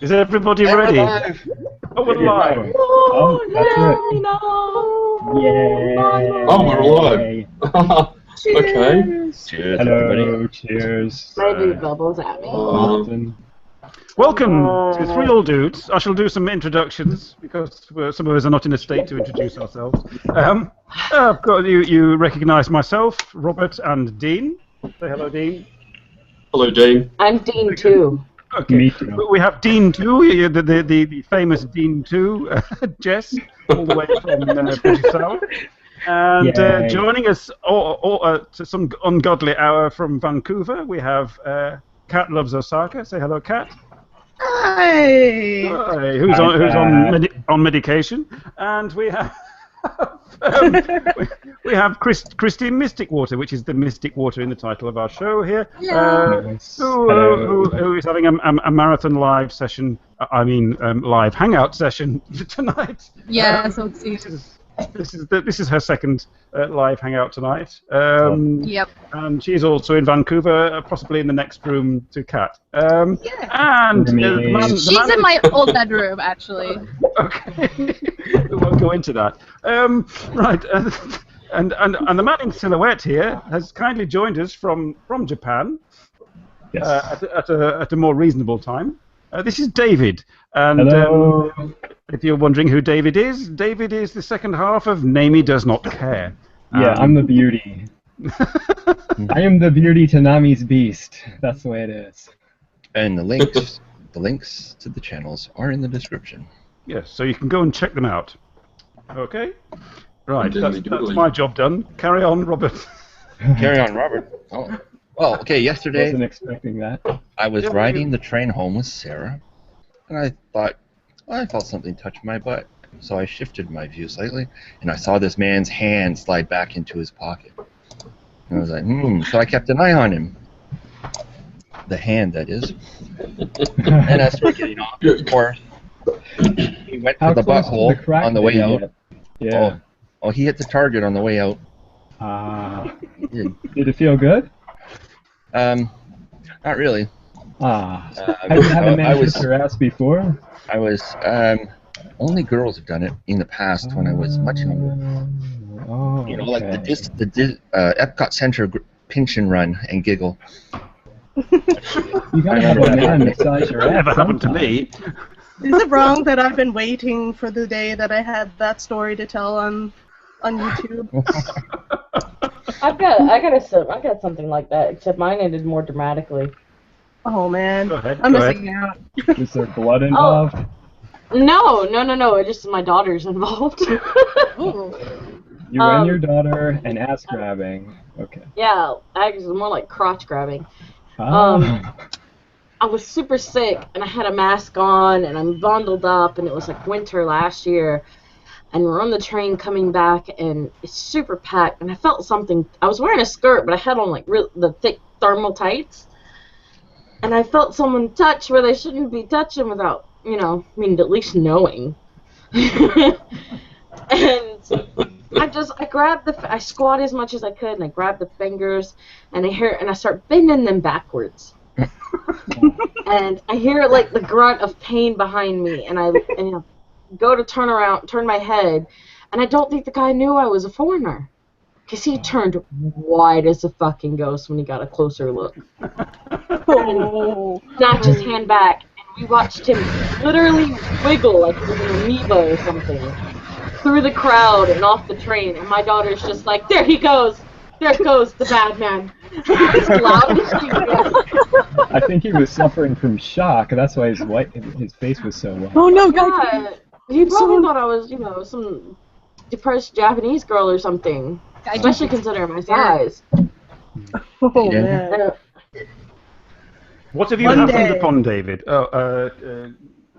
Is everybody ready? Oh, we're live. Oh, that's it. Yay! Oh, we're live. Okay. Cheers, Hello. everybody. Cheers. Maybe bubbles at me. Welcome to Three Old Dudes. I shall do some introductions because some of us are not in a state to introduce ourselves. I've got you recognise myself, Robert, and Dean. Say hello, Dean. Hello, Dean. I'm Dean too. Okay. Me too. We have Dean too, the famous Dean too, Jess, all the way from British Sour. And joining us to some ungodly hour from Vancouver, we have Kat Loves Osaka. Say hello, Kat. Hi. Hi. Who's on medication? And we have we have Christine Mysticwater, which is the Mysticwater in the title of our show here. Who is having a marathon live session? Live hangout session tonight. Yeah, so cute. This is her second live hangout tonight. Yep. And she's also in Vancouver, possibly in the next room to Kat. And she's in my old bedroom, actually. Okay, we won't go into that. Right, and the man in silhouette here has kindly joined us from Japan. Yes. At a more reasonable time. This is David, and Hello. if you're wondering who David is the second half of Namie Does Not Care. Yeah, I'm the beauty. I am the beauty to Nami's beast. That's the way it is. And the links to the channels are in the description. Yes, so you can go and check them out. Okay? Right, that's my job done. Carry on, Robert. Carry on, Robert. Oh. Well, okay, yesterday Wasn't expecting that. I was riding the train home with Sarah, and I thought, I felt something touch my butt. So I shifted my view slightly, and I saw this man's hand slide back into his pocket. And I was like, so I kept an eye on him. The hand, that is. And I started getting off, of course. He went for the butthole on the way out. Yeah. Oh, he hit the target on the way out. Did it feel good? Not really. Have you had a man hit your ass before? I was, only girls have done it in the past when I was much younger. Oh, you know, like the Epcot Center pinch and run and giggle. You gotta have a man massage your ass. Never happened to me. Is it wrong that I've been waiting for the day that I had that story to tell on YouTube? I got something like that, except mine ended more dramatically. Oh man, Go ahead, I'm go missing out. Is there blood involved? No, just my daughter's involved. Ooh. You and your daughter and ass grabbing. Okay. Yeah, actually more like crotch grabbing. I was super sick, and I had a mask on, and I'm bundled up, and it was like winter last year, and we're on the train coming back, and it's super packed, and I felt something. I was wearing a skirt, but I had on like the thick thermal tights, and I felt someone touch where they shouldn't be touching without, at least knowing. And I squat as much as I could, and I grabbed the fingers, and I start bending them backwards. And I hear like the grunt of pain behind me, and I go to turn my head, and I don't think the guy knew I was a foreigner, because he turned white as a fucking ghost when he got a closer look. Oh. Snatched his hand back, and we watched him literally wiggle like he was an amoeba or something through the crowd and off the train, and my daughter's just like, there he goes! There goes the bad man. As loud as she could. I think he was suffering from shock. That's why his face was so white. Oh no, God! Yeah, he probably thought I was, some depressed Japanese girl or something. Especially considering my size. Oh man. What have you happened upon, David?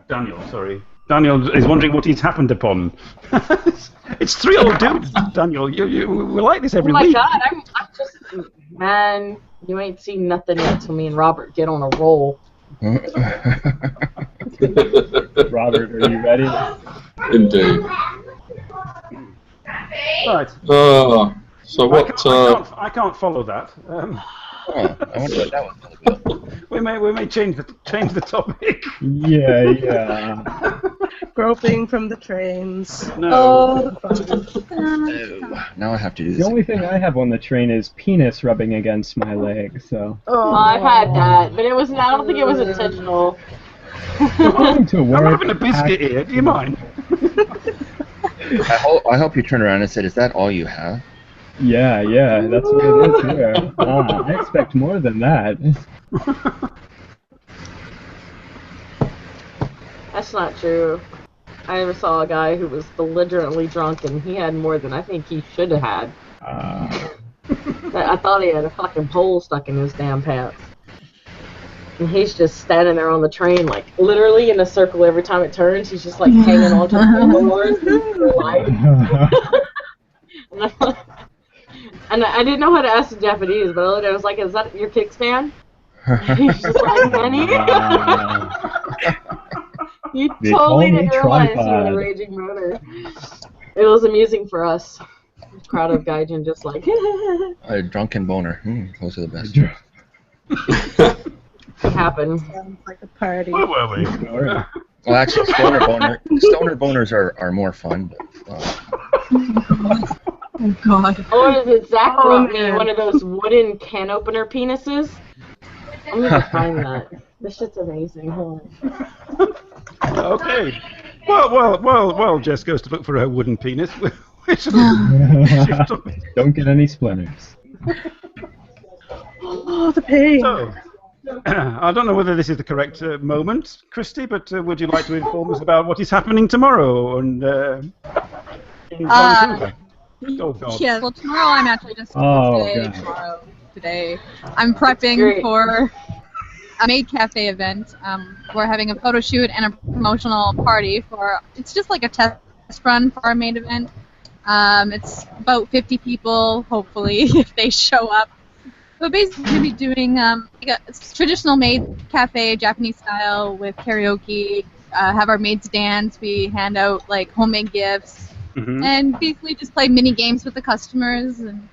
Daniel, sorry. Daniel is wondering what he's happened upon. It's Three Old Dudes, Daniel. We're like this every week. Oh my God, I'm just, man, you ain't seen nothing yet till me and Robert get on a roll. Robert, are you ready? Indeed. Right. So what? I can't follow that. I wonder what that was going to be. we may change the topic. Yeah. Groping from the trains. No. Oh, now I have to do The this. only thing I have on the train is penis rubbing against my leg, so. Oh, I've had that, but I don't think it was intentional. Going to work. I'm having a biscuit here. Do you mind? I hope you turn around and said, "Is that all you have?" Yeah, that's what it is here. I expect more than that. That's not true. I ever saw a guy who was belligerently drunk and he had more than I think he should have had. I thought he had a fucking pole stuck in his damn pants. And he's just standing there on the train, like, literally in a circle every time it turns. He's just, like, hanging on to the doors for life. And I didn't know how to ask in Japanese, but I was like, is that your kickstand? He's just like, honey. You They totally call me didn't realize you had a tripod. raging motor. It was amusing for us. Crowd of gaijin just like, A drunken boner. Those are the best. it happened. Sounds like a party. Where were we? Well, actually, stoner boners are more fun. But, Oh God. Or is it Zach Oh, brought me man. one of those wooden can opener penises? I'm gonna find that. This shit's amazing. Hold on. Okay. Well, Jess goes to look for her wooden penis. Don't get any splinters. Oh, the pain. So, I don't know whether this is the correct moment, Christy, but would you like to inform us about what is happening tomorrow in Vancouver? Oh, God. Yeah, well, tomorrow I'm actually just today. I'm prepping Great. for a Maid Cafe event. We're having a photo shoot and a promotional party for. It's just like a test run for our maid event. It's about 50 people, hopefully, if they show up. We're basically going to be doing like a traditional maid cafe, Japanese style, with karaoke. Have our maids dance. We hand out like homemade gifts. Mm-hmm. And basically just play mini games with the customers, and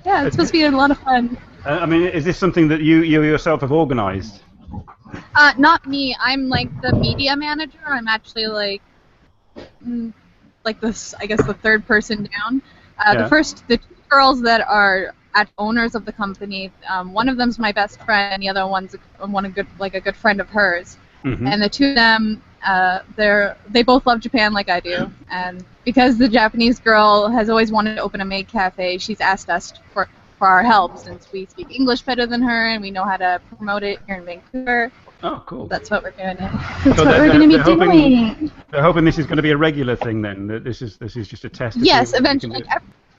yeah, it's supposed to be a lot of fun. I mean, is this something that you yourself have organised? Not me. I'm like the media manager. I'm actually like this. I guess the third person down. The two girls that are owners of the company. One of them's my best friend, and the other one's a good friend of hers. Mm-hmm. And the two of them, they both love Japan like I do, and because the Japanese girl has always wanted to open a maid cafe, she's asked us for our help since we speak English better than her and we know how to promote it here in Vancouver. Oh, cool. That's what we're doing. That's what we're going to be doing. They're hoping this is going to be a regular thing then. That this is just a test. Yes, eventually.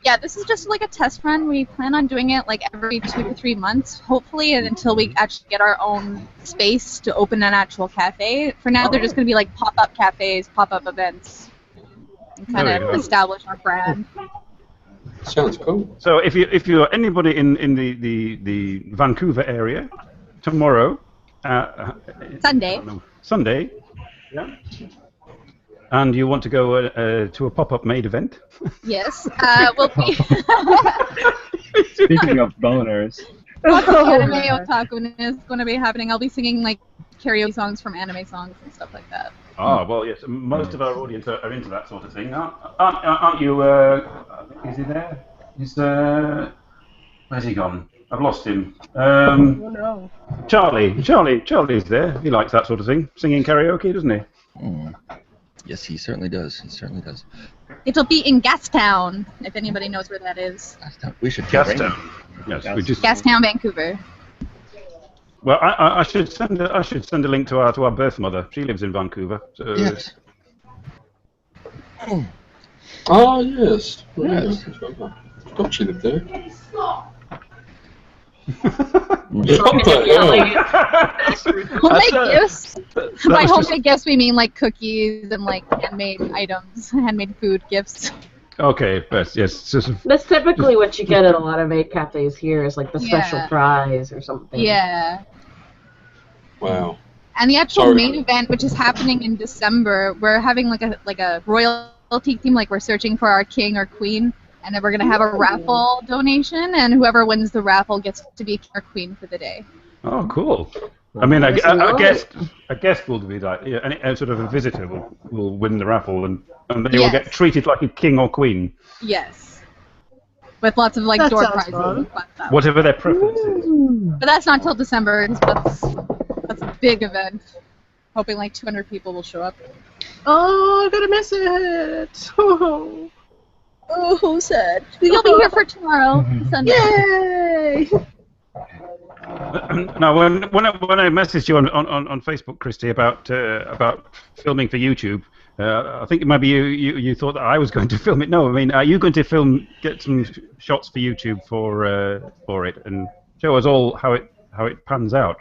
Yeah, this is just like a test run. We plan on doing it like every 2 to 3 months, hopefully, and until we actually get our own space to open an actual cafe. For now, they're just going to be like pop-up cafes, pop-up events, and kind of establish our brand. Sounds cool. So if you're anybody in the Vancouver area, tomorrow, Sunday, yeah, and you want to go to a pop-up maid event. Yes, we'll be. Speaking of boners. Anime Otaku is going to be happening. I'll be singing like karaoke songs from anime songs and stuff like that. Oh, well, yes, most of our audience are into that sort of thing. Aren't you, is he there? Where's he gone? I've lost him. Oh no. Charlie's there. He likes that sort of thing. Singing karaoke, doesn't he? Yes, he certainly does. It'll be in Gastown, if anybody knows where that is. We should Gastown. Yes, we just. Gastown, Vancouver. Well, I should send a link to our birth mother. She lives in Vancouver. So yes. Oh yes. Yes. Don't she live there? Homemade gifts. By homemade gifts, we mean like cookies and like handmade items, handmade food gifts. Okay, yes. That's typically what you get at a lot of maid cafes here, is like the special fries or something. Yeah. Wow. And the actual main event, which is happening in December, we're having like a royalty theme, like we're searching for our king or queen, and then we're gonna have a raffle donation, and whoever wins the raffle gets to be king or queen for the day. Oh, cool. I mean, a Right. guest will be like, yeah, any sort of a visitor will win the raffle, and they will get Yes. treated like a king or queen, Yes. With lots of like That door sounds prizes. fun. and fun stuff. whatever their preference is. But that's not till December. That's a big event. Hoping like 200 people will show up. Oh, I'm gonna miss it. Oh, Oh, sad. You'll be here for tomorrow, Sunday. yay! Now, when I messaged you on Facebook, Christy, about filming for YouTube, I think maybe you thought that I was going to film it. No, I mean, are you going to get some shots for YouTube for it, and show us all how it pans out?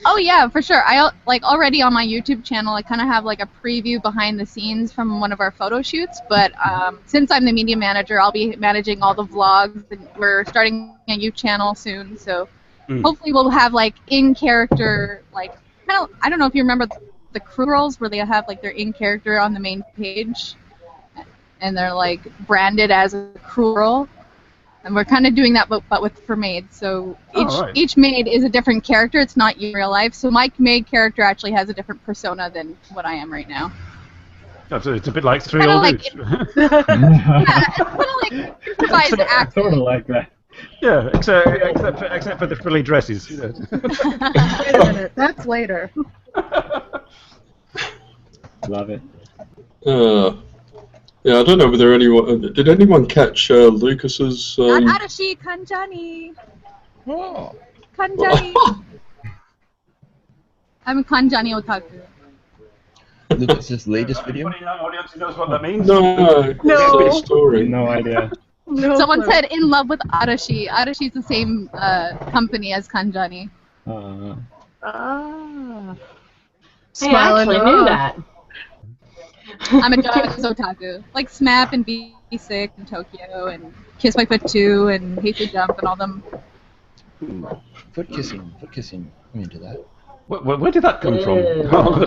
Oh yeah, for sure. I like already on my YouTube channel. I kind of have like a preview behind the scenes from one of our photo shoots. But since I'm the media manager, I'll be managing all the vlogs. And we're starting a YouTube channel soon, so hopefully we'll have like in character, like kind of. I don't know if you remember the crew roles where they have like their in character on the main page, and they're like branded as a crew role. And we're kind of doing that, but for maids. So each maid is a different character. It's not in real life. So my maid character actually has a different persona than what I am right now. It's a bit like Three Kinda Old like- Dudes. Yeah, it's kind of like improvised acting. Sort of like that. Yeah, except for the frilly dresses. You know. Wait a minute, that's later. Love it. Yeah, I don't know whether did anyone catch Lucas's? Not Arashi, Kanjani. Oh. Kanjani. I'm a Kanjani otaku. Lucas's latest video? Anybody in our audience who knows what that means? No, it's a story. No idea. No Someone clue. said in love with Arashi. Arashi's the same company as Kanjani. Ah. Hey, I actually knew that. I'm a Japanese otaku. Like SMAP and B6 and Tokyo and Kiss My Foot 2 and Hate to Jump and all them. Foot kissing. I'm into that. Where did that come from? No,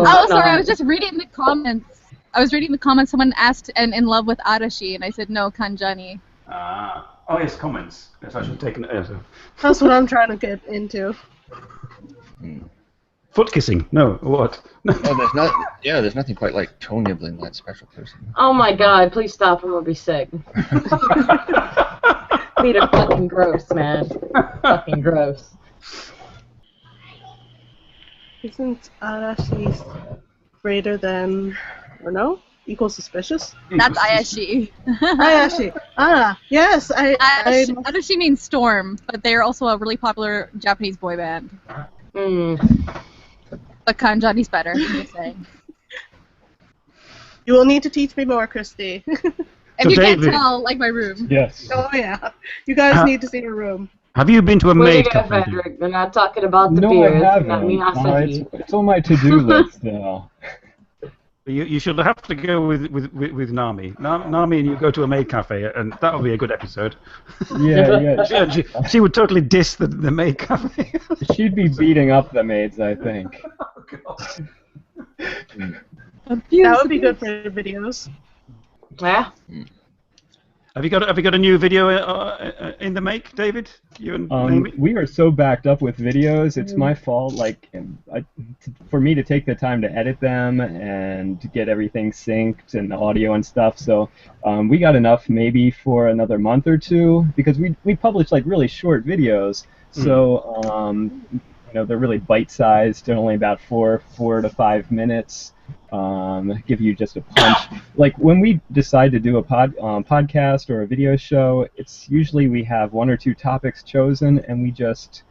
Oh, sorry, I was just reading the comments. Someone asked, and in love with Arashi, and I said, no, Kanjani. Oh yes, comments. Yes, I should have taken it. That's what I'm trying to get into. Foot kissing? No, what? Oh, there's nothing quite like toe nibbling that special person. Oh my god, please stop, I'm gonna be sick. Feet are fucking gross, man. Fucking gross. Isn't Arashi greater than, or no? Equal suspicious? That's Ayashi. Ayashi. Ah, yes. Arashi means storm, but they're also a really popular Japanese boy band. But Kanjani's better, I'm just saying. You will need to teach me more, Christy. If So you David- can't tell, like my room. Yes. Oh, yeah. You guys need to see her room. Have you been to a Wait maid a cafe? Frederick, they're not talking about the No, beers. I Not haven't. Miyazaki. It's on my to-do list now. You should have to go with Nami. Nami and you go to a maid cafe, and that'll be a good episode. Yeah. She would totally diss the maid cafe. She'd be beating up the maids, I think. That would be good for videos. Yeah? Hmm. Have you got a new video in the make, David? You and Amy? We are so backed up with videos. It's my fault. Like, for me to take the time to edit them and to get everything synced and the audio and stuff. So we got enough maybe for another month or two because we publish like really short videos. So they're really bite-sized. They're only about 4 to 5 minutes. Give you just a punch. Like when we decide to do a podcast or a video show, it's usually we have 1 or 2 topics chosen, and we just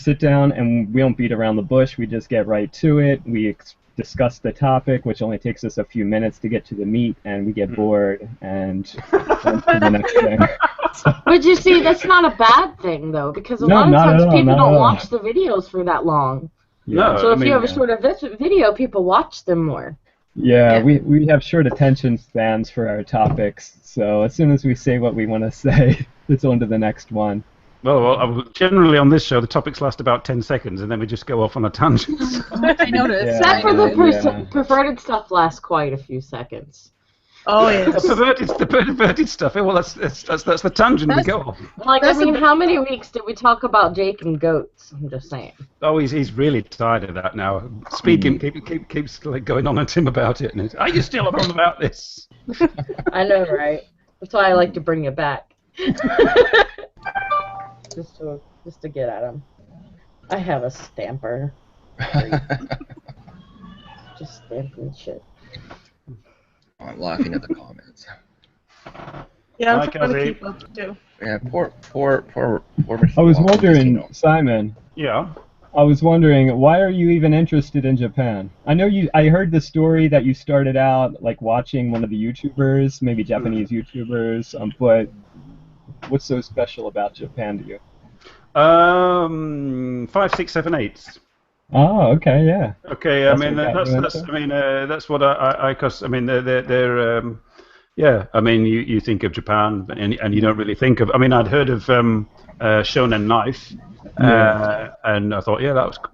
sit down and we don't beat around the bush. We just get right to it. We discuss the topic, which only takes us a few minutes to get to the meat, and we get bored and on to the next thing. But you see, that's not a bad thing, though, because a No, lot of not times at all, people not don't at all. watch the videos for that long. No, So I if mean, you have a shorter video, people watch them more. Yeah, we have short attention spans for our topics, so as soon as we say what we want to say, it's on to the next one. Well, generally on this show, the topics last about 10 seconds, and then we just go off on a tangent. I noticed. Yeah. Except for the Yeah. perverted stuff lasts quite a few seconds. Oh yes. The perverted stuff. Well, that's the tangent we go off. Like, I mean, how many weeks did we talk about Jake and goats? I'm just saying. Oh, he's really tired of that now. Speaking, keeps like going on at him about it. And are you still on about this? I know, right? That's why I like to bring it back. just to get at him. I have a stamper. Just stamping shit. I'm laughing at the comments. Yeah, I'm Hi, trying to Kelsey. keep up too. Yeah, poor I was wondering, Simon. Yeah. I was wondering, why are you even interested in Japan? I know I heard the story that you started out like watching one of the YouTubers, maybe Japanese YouTubers, but what's so special about Japan to you? 5, 6, 7, 8. Oh, okay, yeah. Okay, That's what I cause I mean they're yeah, I mean you think of Japan and you don't really think of, I mean I'd heard of Shonen Knife, and I thought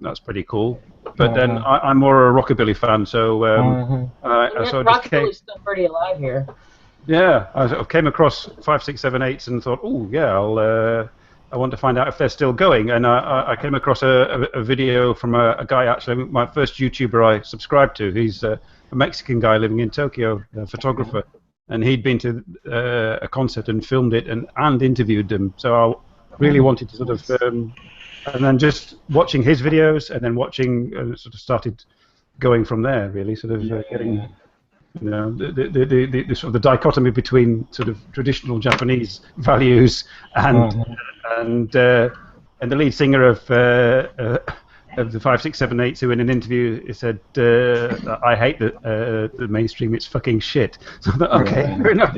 that's pretty cool, but then I'm more a rockabilly fan, so Rockabilly's still pretty alive here. Yeah, I came across 5, 6, 7, 8 and thought, oh yeah, I want to find out if they're still going, and I came across a video from a guy, actually, my first YouTuber I subscribed to. He's a Mexican guy living in Tokyo, a photographer, and he'd been to a concert and filmed it and interviewed them. So I really wanted to sort of, and then just watching his videos and then watching, sort of started going from there, really, sort of getting. You know, the sort of the dichotomy between sort of traditional Japanese values and the lead singer of the 5, 6, 7, 8, who in an interview said, "I hate the mainstream. It's fucking shit." So I thought, okay, fair enough.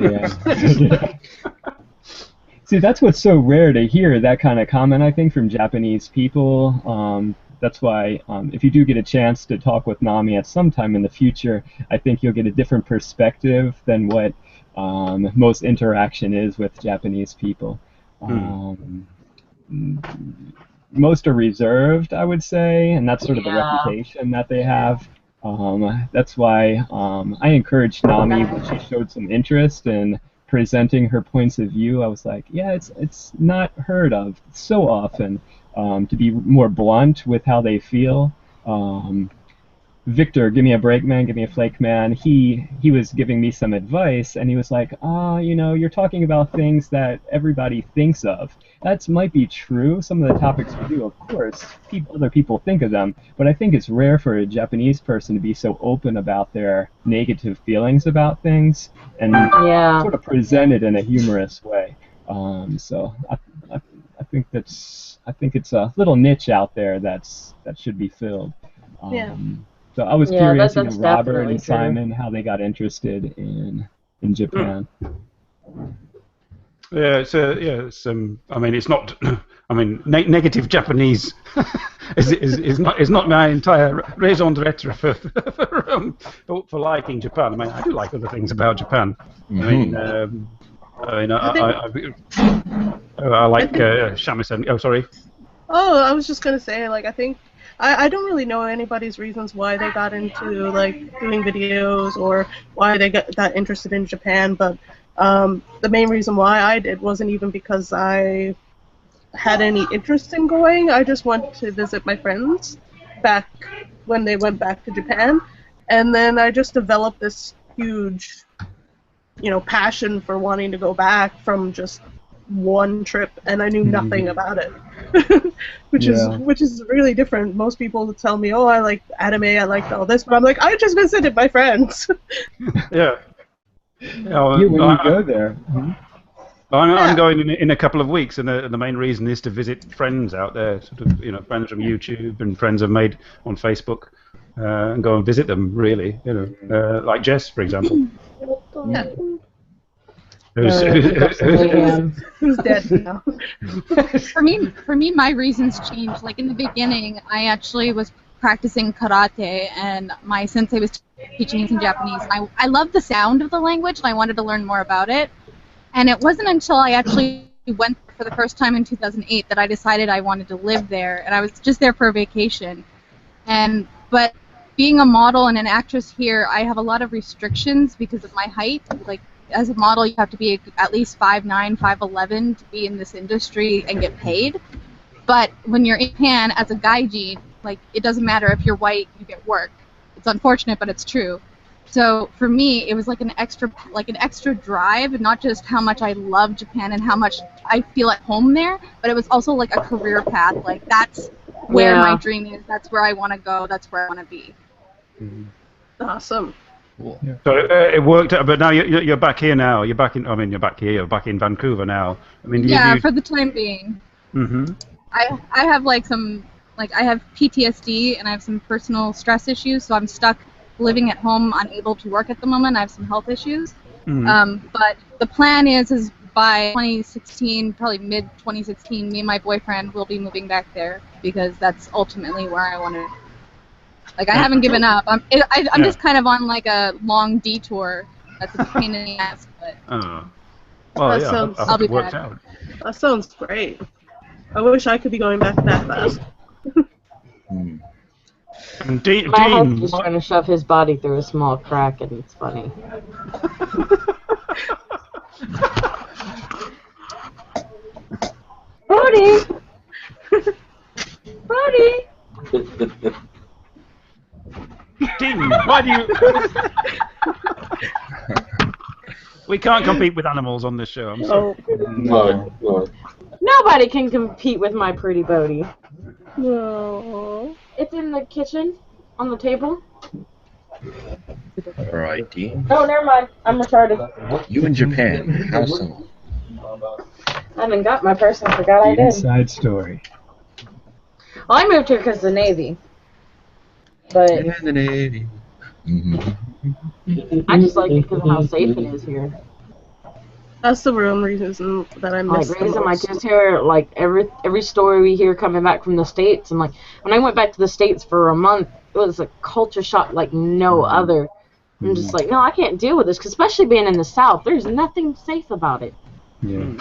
See, that's what's so rare to hear, that kind of comment, I think, from Japanese people. That's why, if you do get a chance to talk with Nami at some time in the future, I think you'll get a different perspective than what most interaction is with Japanese people. Most are reserved, I would say, and that's sort of the reputation that they have. That's why I encouraged Nami when she showed some interest in presenting her points of view. I was like, yeah, it's not heard of so often. To be more blunt with how they feel. Victor, give me a break, man, give me a flake, man. He was giving me some advice, and he was like, you know, you're talking about things that everybody thinks of. That might be true. Some of the topics we do, of course, other people think of them, but I think it's rare for a Japanese person to be so open about their negative feelings about things and sort of present it in a humorous way. So I think it's a little niche out there that should be filled. So I was curious, Robert and Simon, how they got interested in Japan. Yeah, it's I mean, it's not. I mean, negative Japanese is not my entire raison d'être for liking Japan. I mean, I do like other things about Japan. I like shamisen. Oh, sorry. Oh, I was just gonna say, like, I think I don't really know anybody's reasons why they got into like doing videos or why they got interested in Japan, but the main reason why I did wasn't even because I had any interest in going. I just wanted to visit my friends back when they went back to Japan, and then I just developed this huge, passion for wanting to go back from just one trip, and I knew nothing about it, which is really different. Most people tell me, "Oh, I like anime, I like all this," but I'm like, I just visited my friends. Yeah. When you go there. I'm going in a couple of weeks, and the main reason is to visit friends out there, sort of, friends from YouTube and friends I've made on Facebook, and go and visit them. Really, like Jess, for example. Who's dead now? For me, my reasons changed. Like in the beginning, I actually was practicing karate, and my sensei was teaching me some Japanese. I loved the sound of the language, and I wanted to learn more about it. And it wasn't until I actually went for the first time in 2008 that I decided I wanted to live there, and I was just there for a vacation. But being a model and an actress here, I have a lot of restrictions because of my height. Like, as a model, you have to be at least 5'9", 5'11" to be in this industry and get paid. But when you're in Japan as a gaijin, like, it doesn't matter if you're white, you get work. It's unfortunate, but it's true. So for me, it was like an extra drive, and not just how much I love Japan and how much I feel at home there, but it was also like a career path. Like, that's where my dream is. That's where I want to go. That's where I want to be. Awesome. Cool. Yeah. So it worked out, but now you're back here now. You're back in. I mean, you're back here. You're back in Vancouver now. I mean, For the time being. Mm-hmm. I have I have PTSD and I have some personal stress issues, so I'm stuck living at home, unable to work at the moment. I have some health issues. Mm-hmm. But the plan is by 2016, probably mid-2016, me and my boyfriend will be moving back there because that's ultimately where I want to. Like, I haven't given up. I'm just kind of on like a long detour. That's a pain in the ass, but. Well, I'll be worked out. That sounds great. I wish I could be going back that fast. And Dean, My husband's trying to shove his body through a small crack, and it's funny. Brody! Brody! Dean, why do you? We can't compete with animals on this show. I'm sorry. No. Nobody can compete with my pretty Bodie. No. It's in the kitchen, on the table. All right, Dean. Oh, never mind. I'm retarded. You in Japan? How so? I haven't got my purse. I forgot I did. Inside story. Well, I moved here because of the Navy. But In the Navy. I just like it because of how safe it is here. That's the real reason that I miss Like, the raising my most. kids here, like, every story we hear coming back from the States, and, like, when I went back to the States for a month, it was a culture shock like no other. I'm just like, no, I can't deal with this, 'cause especially being in the South, there's nothing safe about it. Yeah.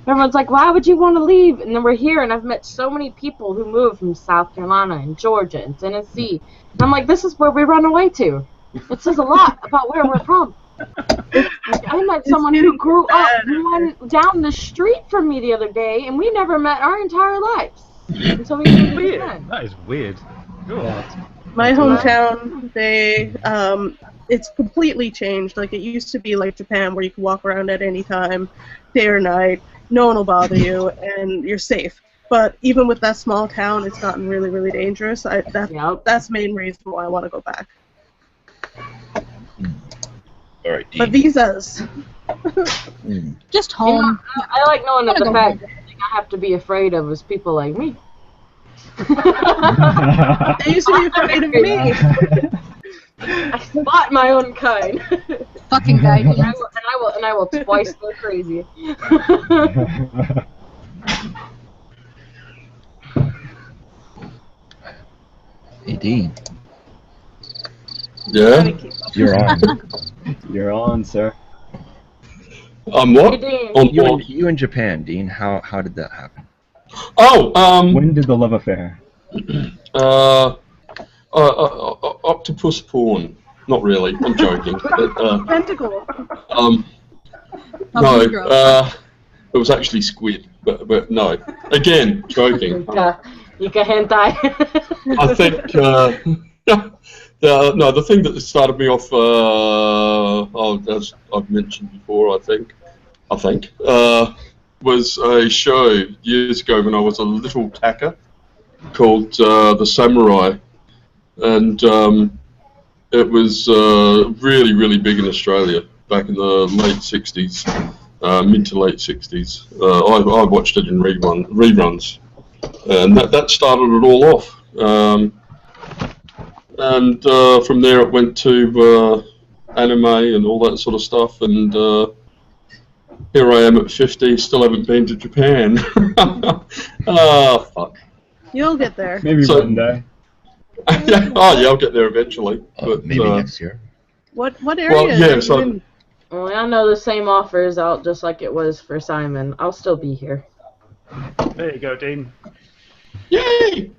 Everyone's like, why would you want to leave? And then we're here, and I've met so many people who moved from South Carolina and Georgia and Tennessee. And I'm like, this is where we run away to. It says a lot about where we're from. I met someone who grew up one down the street from me the other day, and we never met our entire lives. Until we moved Weird. to That is weird. Cool. My hometown, it's completely changed. Like, it used to be like Japan, where you could walk around at any time, day or night, no one will bother you, and you're safe. But even with that small town, it's gotten really, really dangerous. That's the main reason why I want to go back. All right, Dean. But visas. Just home. I like knowing that the fact that I have to be afraid of is people like me. They used to be afraid of me. I spot my own kind. Fucking guy. and I will twice go crazy. Hey, Dean. Yeah? You're on. You're on, sir. I'm what? Hey, On You in Japan, Dean. How did that happen? When did the love affair? Octopus porn. Not really. I'm joking. Tentacle. No. It was actually squid. But no. Again, joking. Yika hentai. I think. The thing that started me off, as I've mentioned before, I think, was a show years ago when I was a little tacker called The Samurai, and it was really, really big in Australia back in the late 60s, mid to late 60s. I watched it in reruns, and that started it all off. And from there it went to anime and all that sort of stuff, and here I am at 50, still haven't been to Japan. Fuck. You'll get there. Maybe one day. Yeah, I'll get there eventually. But, maybe next year. What area? Well, I know the same offer is out just like it was for Simon. I'll still be here. There you go, Dean. Yay!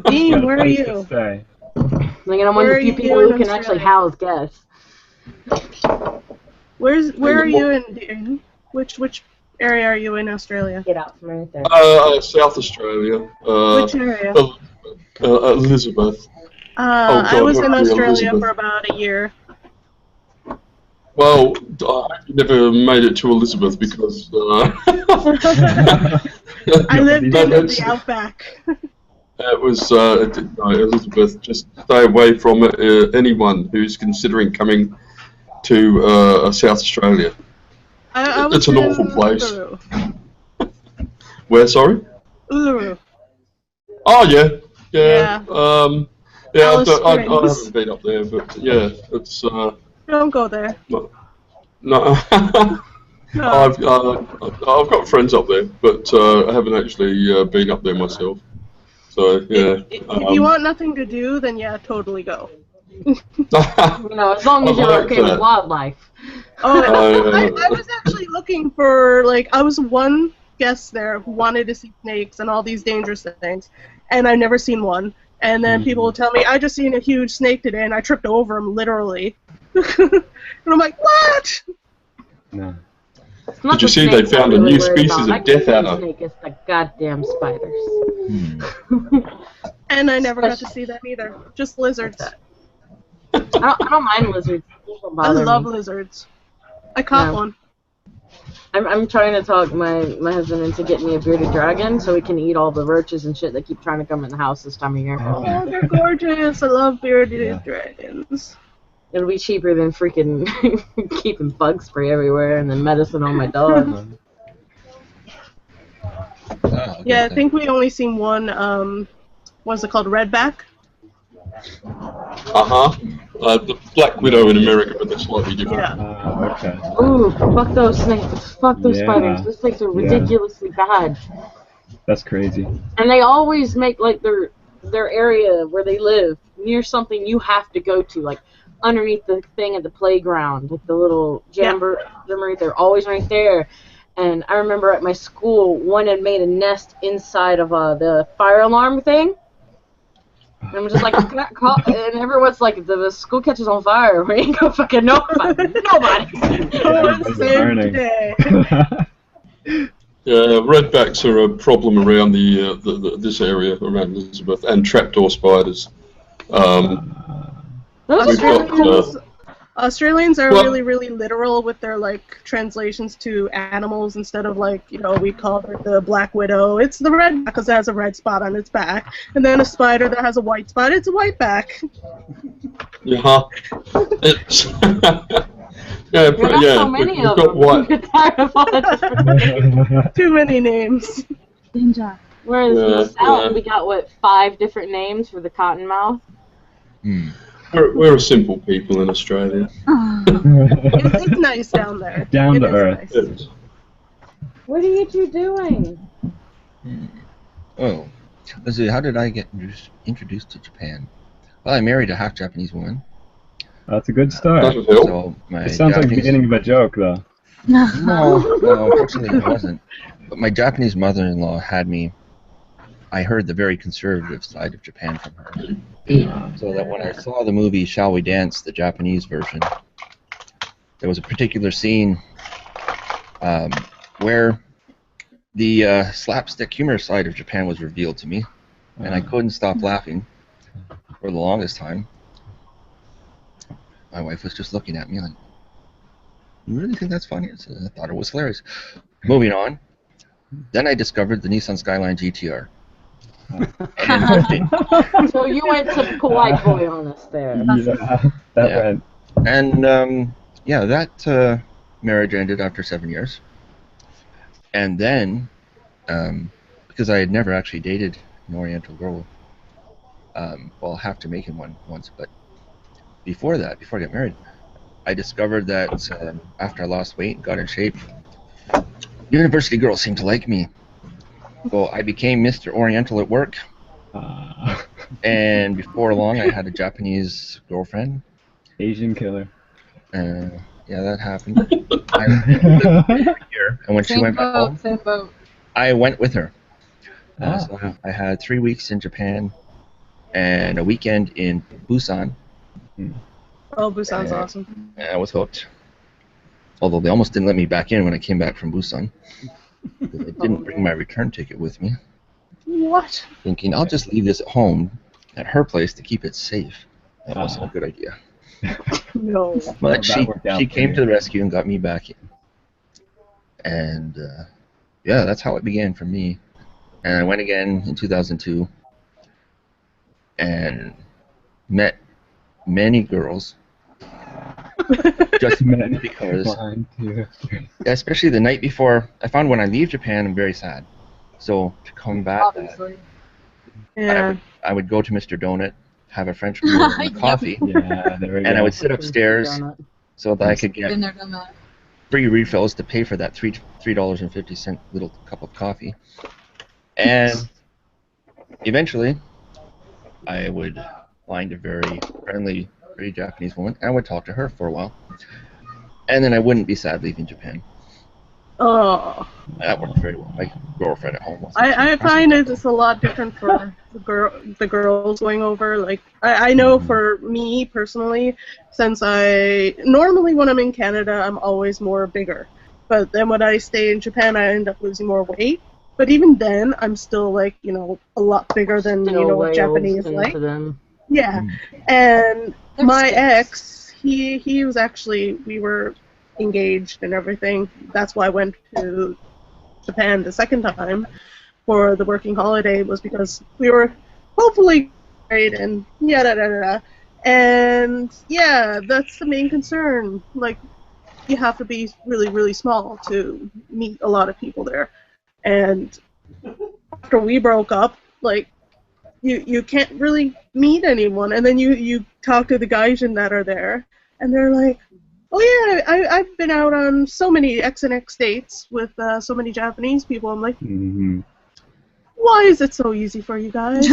Dean, where are Place you? to stay. Like, and I'm one of the few people who can actually house guests. Where are you in which area are you in Australia? Get out from right there. South Australia. Which area? Elizabeth. I was in Australia for about a year. Well, I never made it to Elizabeth because I lived in the outback. It was no, Elizabeth. Just stay away from anyone who's considering coming to South Australia. It's an awful place. Uluru. Where? Sorry. Uluru. Oh yeah. Yeah. I Springs. haven't been up there, but yeah, it's. Don't go there. No. No. I've got friends up there, but I haven't actually been up there myself. So yeah. If you want nothing to do, then yeah, totally go. As long as you're okay with wildlife. I was actually looking for, I was one guest there who wanted to see snakes and all these dangerous things, and I've never seen one. And then people will tell me, I just seen a huge snake today, and I tripped over him, literally. And I'm like, what? No. Did you see they found a new species of death adder? It's the goddamn spiders. And I never got to see them either. Just lizards. I don't mind lizards. I love lizards. I caught one. I'm trying to talk my husband into getting me a bearded dragon so we can eat all the roaches and shit that keep trying to come in the house this time of year. Oh, they're gorgeous. I love bearded dragons. It'll be cheaper than freaking keeping bug spray everywhere and then medicine on my dog. Yeah, I think we only seen one, what's it called, redback? The black widow in America, but they're slightly different. Yeah. Okay. Ooh, fuck those snakes. Fuck those spiders. Those snakes are ridiculously bad. That's crazy. And they always make, their area where they live near something you have to go to, underneath the thing at the playground, the little jamboree, they're always right there. And I remember at my school, one had made a nest inside of the fire alarm thing. And I'm just like, and everyone's like, the school catches on fire. We ain't gonna fucking know about it. Nobody. Today. Yeah, redbacks are a problem around this area around Elizabeth, and trapdoor spiders. Those Australians are really, really literal with their translations to animals instead of we call it the black widow. It's the red because it has a red spot on its back, and then a spider that has a white spot. It's a white back. Yeah. It's so many of them. Too many names. Ninja. Whereas in the South, we got 5 different names for the cottonmouth. We're a simple people in Australia. It's nice down there. Down to earth. Nice. What are you two doing? Oh, let's see. How did I get introduced to Japan? Well, I married a half Japanese woman. That's a good start. So it sounds like the beginning of a joke, though. No, unfortunately it wasn't. But my Japanese mother-in-law had me. I heard the very conservative side of Japan from her. So that when I saw the movie Shall We Dance, the Japanese version, there was a particular scene where the slapstick humor side of Japan was revealed to me, and I couldn't stop laughing for the longest time. My wife was just looking at me like, "You really think that's funny?" I thought it was hilarious. Moving on. Then I discovered the Nissan Skyline GTR. So you went typical white boy on us there. Yeah, that went. And that marriage ended after 7 years. And then, because I had never actually dated an Oriental girl, half Jamaican one once, but before that, before I got married, I discovered that after I lost weight and got in shape, university girls seemed to like me. So I became Mr. Oriental at work. And before long, I had a Japanese girlfriend. Asian killer. Yeah, that happened. And when she went back home, I went with her. So I had 3 weeks in Japan, and a weekend in Busan. Oh, Busan's awesome. And I was hooked. Although they almost didn't let me back in when I came back from Busan. Because I didn't bring my return ticket with me. What? Thinking, I'll just leave this at home at her place to keep it safe. That wasn't a good idea. No. But she came to the rescue and got me back in. And yeah, that's how it began for me. And I went again in 2002 and met many girls. Just many because, especially the night before, I found when I leave Japan, I'm very sad. So to combat Obviously. Yeah. I would go to Mr. Donut, have a French brew and a coffee, and I would sit upstairs so that I could get Been there, done that. free refills to pay for that $3.50 little cup of coffee. And eventually, I would find a very friendly, pretty Japanese woman, and I would talk to her for a while. And then I wouldn't be sad leaving Japan. Oh. That worked very well. My girlfriend at home was. I find it's a lot different for the girls going over. Like I know for me personally, since normally when I'm in Canada I'm always more bigger, but then when I stay in Japan I end up losing more weight. But even then I'm still like a lot bigger than Japanese like. Yeah, and They're my sticks. ex he was actually we were engaged and everything. That's why I went to Japan the second time for the working holiday, was because we were hopefully married and yada da da da. And yeah, that's the main concern. Like, you have to be really, really small to meet a lot of people there. And after we broke up, like, you can't really meet anyone. And then you talk to the gaijin that are there, and they're like, oh yeah, I've been out on so many X and X dates with so many Japanese people. I'm like, why is it so easy for you guys?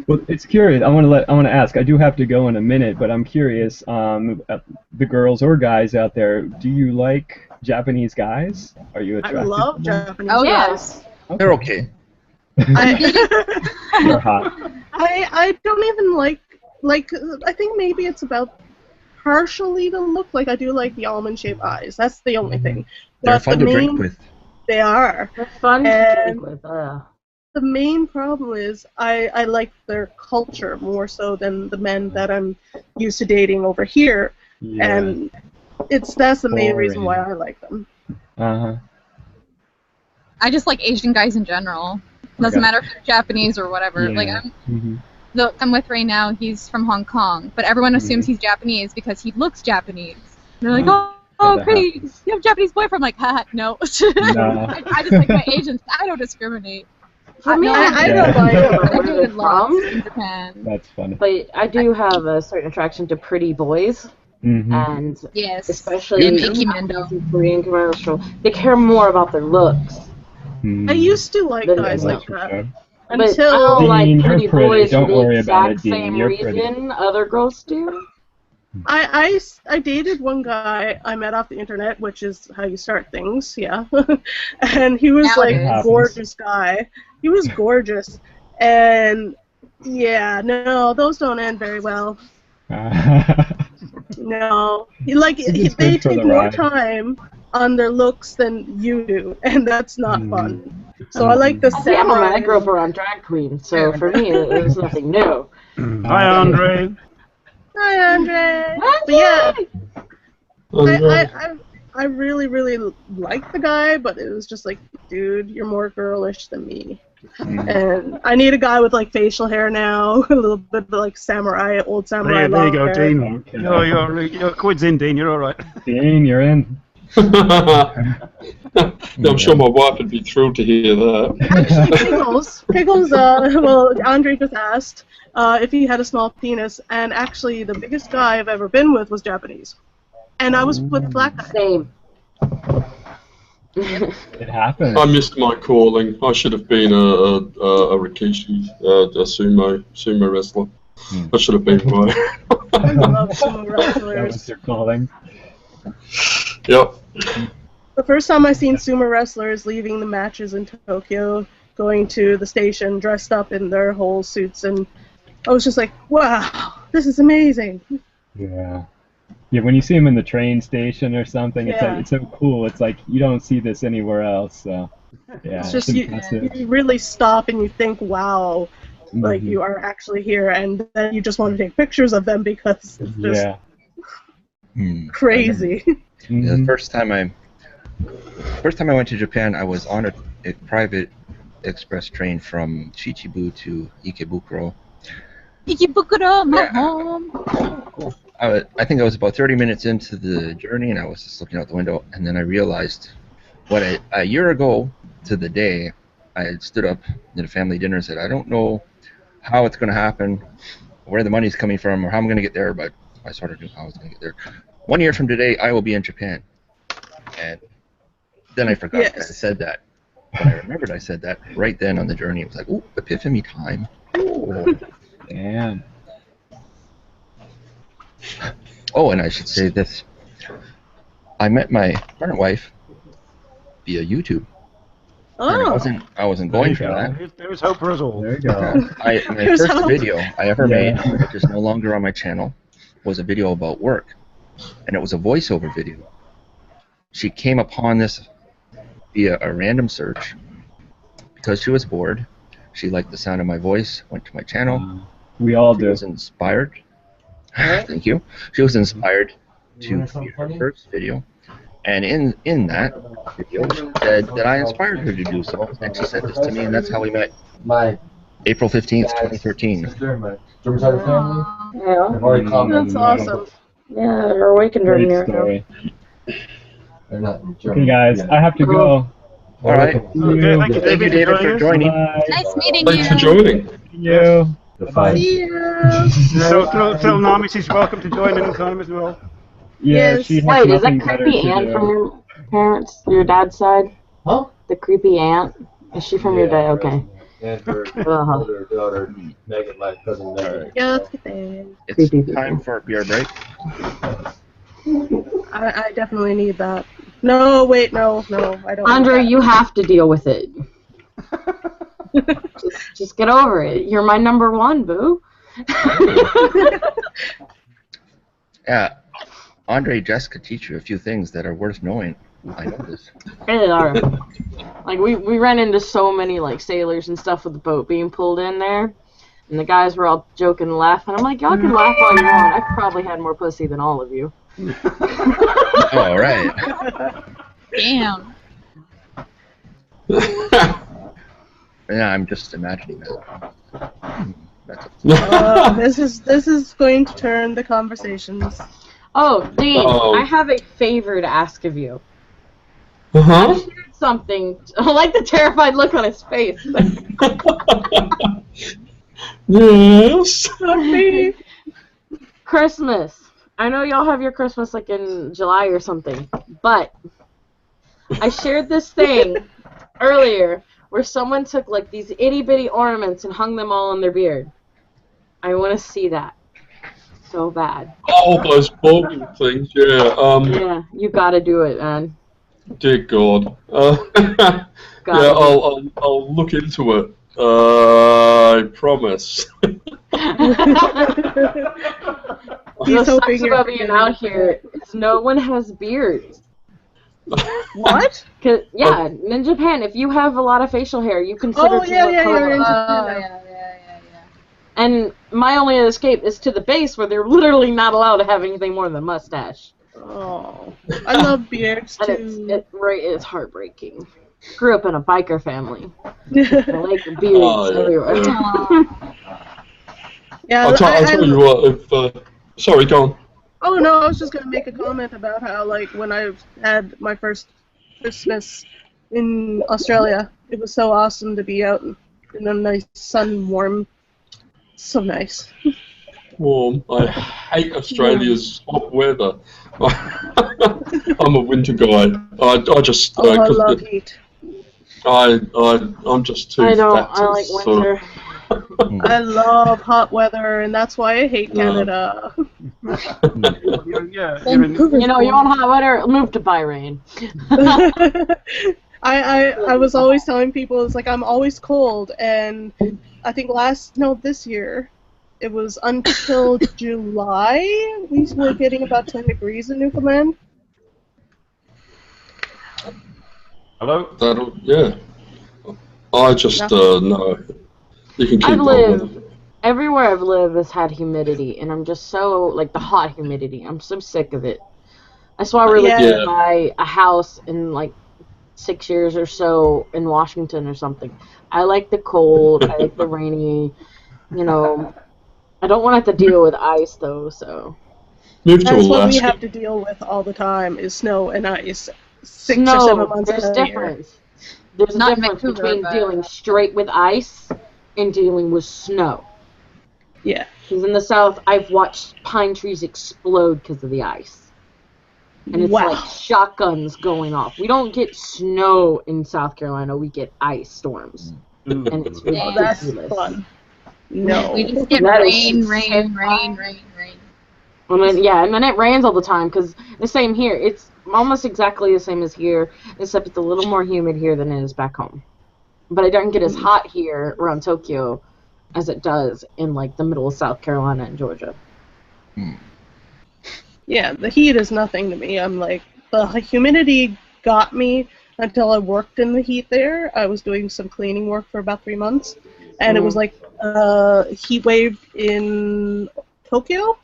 Well, it's curious. I want to ask. I do have to go in a minute, but I'm curious. The girls or guys out there, do you like Japanese guys? Are you attracted? I love to them? Japanese. Oh, guys. yes. They're okay. They're hot. I don't even like. I think maybe it's about partially the look. Like, I do like the almond-shaped eyes. That's the only thing. They're But fun to drink with. They are. They're fun to drink with. The main problem is I like their culture more so than the men that I'm used to dating over here, and that's the main reason why I like them. I just like Asian guys in general. Doesn't matter if they're Japanese or whatever. Yeah. Like the I'm with right now, he's from Hong Kong, but everyone assumes he's Japanese because he looks Japanese. They're like, oh, great, you have a Japanese boyfriend. I'm like, haha, no. No. I just like my Asians. I don't discriminate. For me, I don't like where I do they're it lots from, in Japan. That's funny. but I do have a certain attraction to pretty boys, and Yes. especially And Icky Mendo. Korean commercial. They care more about their looks. I used to like Then guys that's like that. But I Until don't like Dean, you're pretty pretty. boys Don't for the worry about exact it, Dean. same You're pretty. reason other girls do. I dated one guy I met off the internet, which is how you start things, yeah. And he was like Nowadays. a gorgeous guy. He was gorgeous. And yeah, no, those don't end very well. No. It's They good for take the more ride. time on their looks than you do, and that's not fun. So I like the See, I'm a man. I samurai. grew up around drag queens, so for me, it was nothing new. Hi, Andre. Hi, Andre. But yeah, I really, really liked the guy, but it was just like, dude, you're more girlish than me. And I need a guy with like facial hair now, a little bit of like samurai, old samurai. There you go, hair. Dean. Okay. Your quid's in, Dean. You're all right. Dean, you're in. I'm sure my wife would be thrilled to hear that. Actually, Pickles, well, Andre just asked if he had a small penis, and actually the biggest guy I've ever been with was Japanese. And I was with a black guy. Same. It happens. I missed my calling. I should have been a Rikishi, a sumo wrestler. I should have been one. I love sumo That wrestlers. was your calling. Yep. The first time I seen sumo wrestlers leaving the matches in Tokyo, going to the station dressed up in their whole suits, and I was just like, wow, this is amazing. Yeah. Yeah, when you see them in the train station or something, it's Yeah. like, it's so cool. It's like you don't see this anywhere else. So, yeah, It's just impressive. you really stop and you think, wow, like Mhm. you are actually here, and then you just want to take pictures of them because it's just Yeah. crazy. Yeah, the Mhm. first time I went to Japan, I was on a private express train from Chichibu to Ikebukuro. Ikebukuro, my Yeah. home. I think I was about 30 minutes into the journey, and I was just looking out the window, and then I realized what a year ago to the day, I had stood up at a family dinner and said, I don't know how it's going to happen, where the money's coming from, or how I'm going to get there, but I sort of knew how I was going to get there. 1 year from today, I will be in Japan. And then I forgot that I said that. But I remembered I said that right then on the journey. It was like, ooh, epiphany time. Ooh. Damn. Oh, and I should say this. I met my current wife via YouTube. And I wasn't going for that. There's hope for us all. There you go. My There's first hope. video I ever Yeah. made, which is no longer on my channel, was a video about work. And it was a voiceover video. She came upon this via a random search because she was bored. She liked the sound of my voice, went to my channel. We all She do. was inspired. Thank you. She was inspired to create her first video. And in that video, she said that I inspired her to do so. And she sent this to me, and that's how we met. April 15th, 2013. Yeah. That's awesome. Yeah, we're awakened Great here. story. Okay, guys, I have to go. All right. Okay, thank you, Thank you, David, for joining. Bye. Nice meeting Thanks for you. joining. See you. Bye. See ya. So tell Nami she's welcome to join anytime as well. Yeah, Yes. she has Wait, is nothing that better creepy to aunt do. from your parents, your dad's side? Huh? The creepy aunt? Is she from your dad? Okay. And her Uh-huh. older daughter, Megan, my cousin Megan. Yeah, let's get there. It's Creepy time people. for a beer break. I definitely need that. No, wait, no, I don't. Andre, need you have to deal with it. just get over it. You're my number one, boo. Yeah, Andre Jess could teach you a few things that are worth knowing. I know this. Really are. Like we ran into so many like sailors and stuff with the boat being pulled in there, and the guys were all joking and laughing. I'm like, y'all can laugh all you want. I've probably had more pussy than all of you. All right. Damn. Yeah, I'm just imagining that. That's this is going to turn the conversations. Oh, Dean, Oh. I have a favor to ask of you. Uh-huh. I shared something. I like the terrified look on his face. Yes. Christmas. I know y'all have your Christmas like in July or something, but I shared this thing earlier where someone took like these itty bitty ornaments and hung them all on their beard. I want to see that so bad. Oh, those balding things. Yeah. Yeah, you gotta do it, man. Dear God. Gotta Yeah, I'll look into it. I promise. He's What hoping sucks you're about being out here is no one has beards. What? Cause yeah, in Japan, if you have a lot of facial hair, you consider to yeah, look yeah, you're homo. in Oh, Japan. yeah. And my only escape is to the base, where they're literally not allowed to have anything more than a mustache. Oh, I love beards And too. it's heartbreaking. Grew up in a biker family. I like beards Oh, yeah. everywhere. Yeah, I'll tell you what. If sorry, go on. Oh no, I was just gonna make a comment about how like when I had my first Christmas in Australia, it was so awesome to be out in a nice sun, warm, so nice. Warm. I hate Australia's hot weather. I'm a winter guy. I just Oh, I 'cause love heat. I'm just too I don't. fat. I like so- winter. I love hot weather, and that's why I hate Canada. Yeah, Vancouver's You know, you want hot weather? Move to Bahrain. I was always telling people, it's like I'm always cold, and I think this year, it was until July we were getting about 10 degrees in Newfoundland. Hello? Yeah. I just, no. You can keep on with it. Everywhere I've lived has had humidity, and I'm just so, like, the hot humidity. I'm so sick of it. That's why we're looking to buy a house in, like, 6 years or so in Washington or something. I like the cold. I like the rainy. You know, I don't want to have to deal with ice, though, so. That's what we have to deal with all the time, is snow and ice. 6 or 7 months there's a difference. There's a difference between dealing straight with ice and dealing with snow. Yeah. Because in the South, I've watched pine trees explode because of the ice. And it's like shotguns going off. We don't get snow in South Carolina. We get ice storms. And it's ridiculous. That's fun. No. We just get rain. And then it rains all the time, because the same here. It's almost exactly the same as here, except it's a little more humid here than it is back home. But it doesn't get as hot here around Tokyo as it does in, like, the middle of South Carolina and Georgia. Yeah, the heat is nothing to me. I'm like, the humidity got me until I worked in the heat there. I was doing some cleaning work for about 3 months, and it was like a heat wave in Tokyo.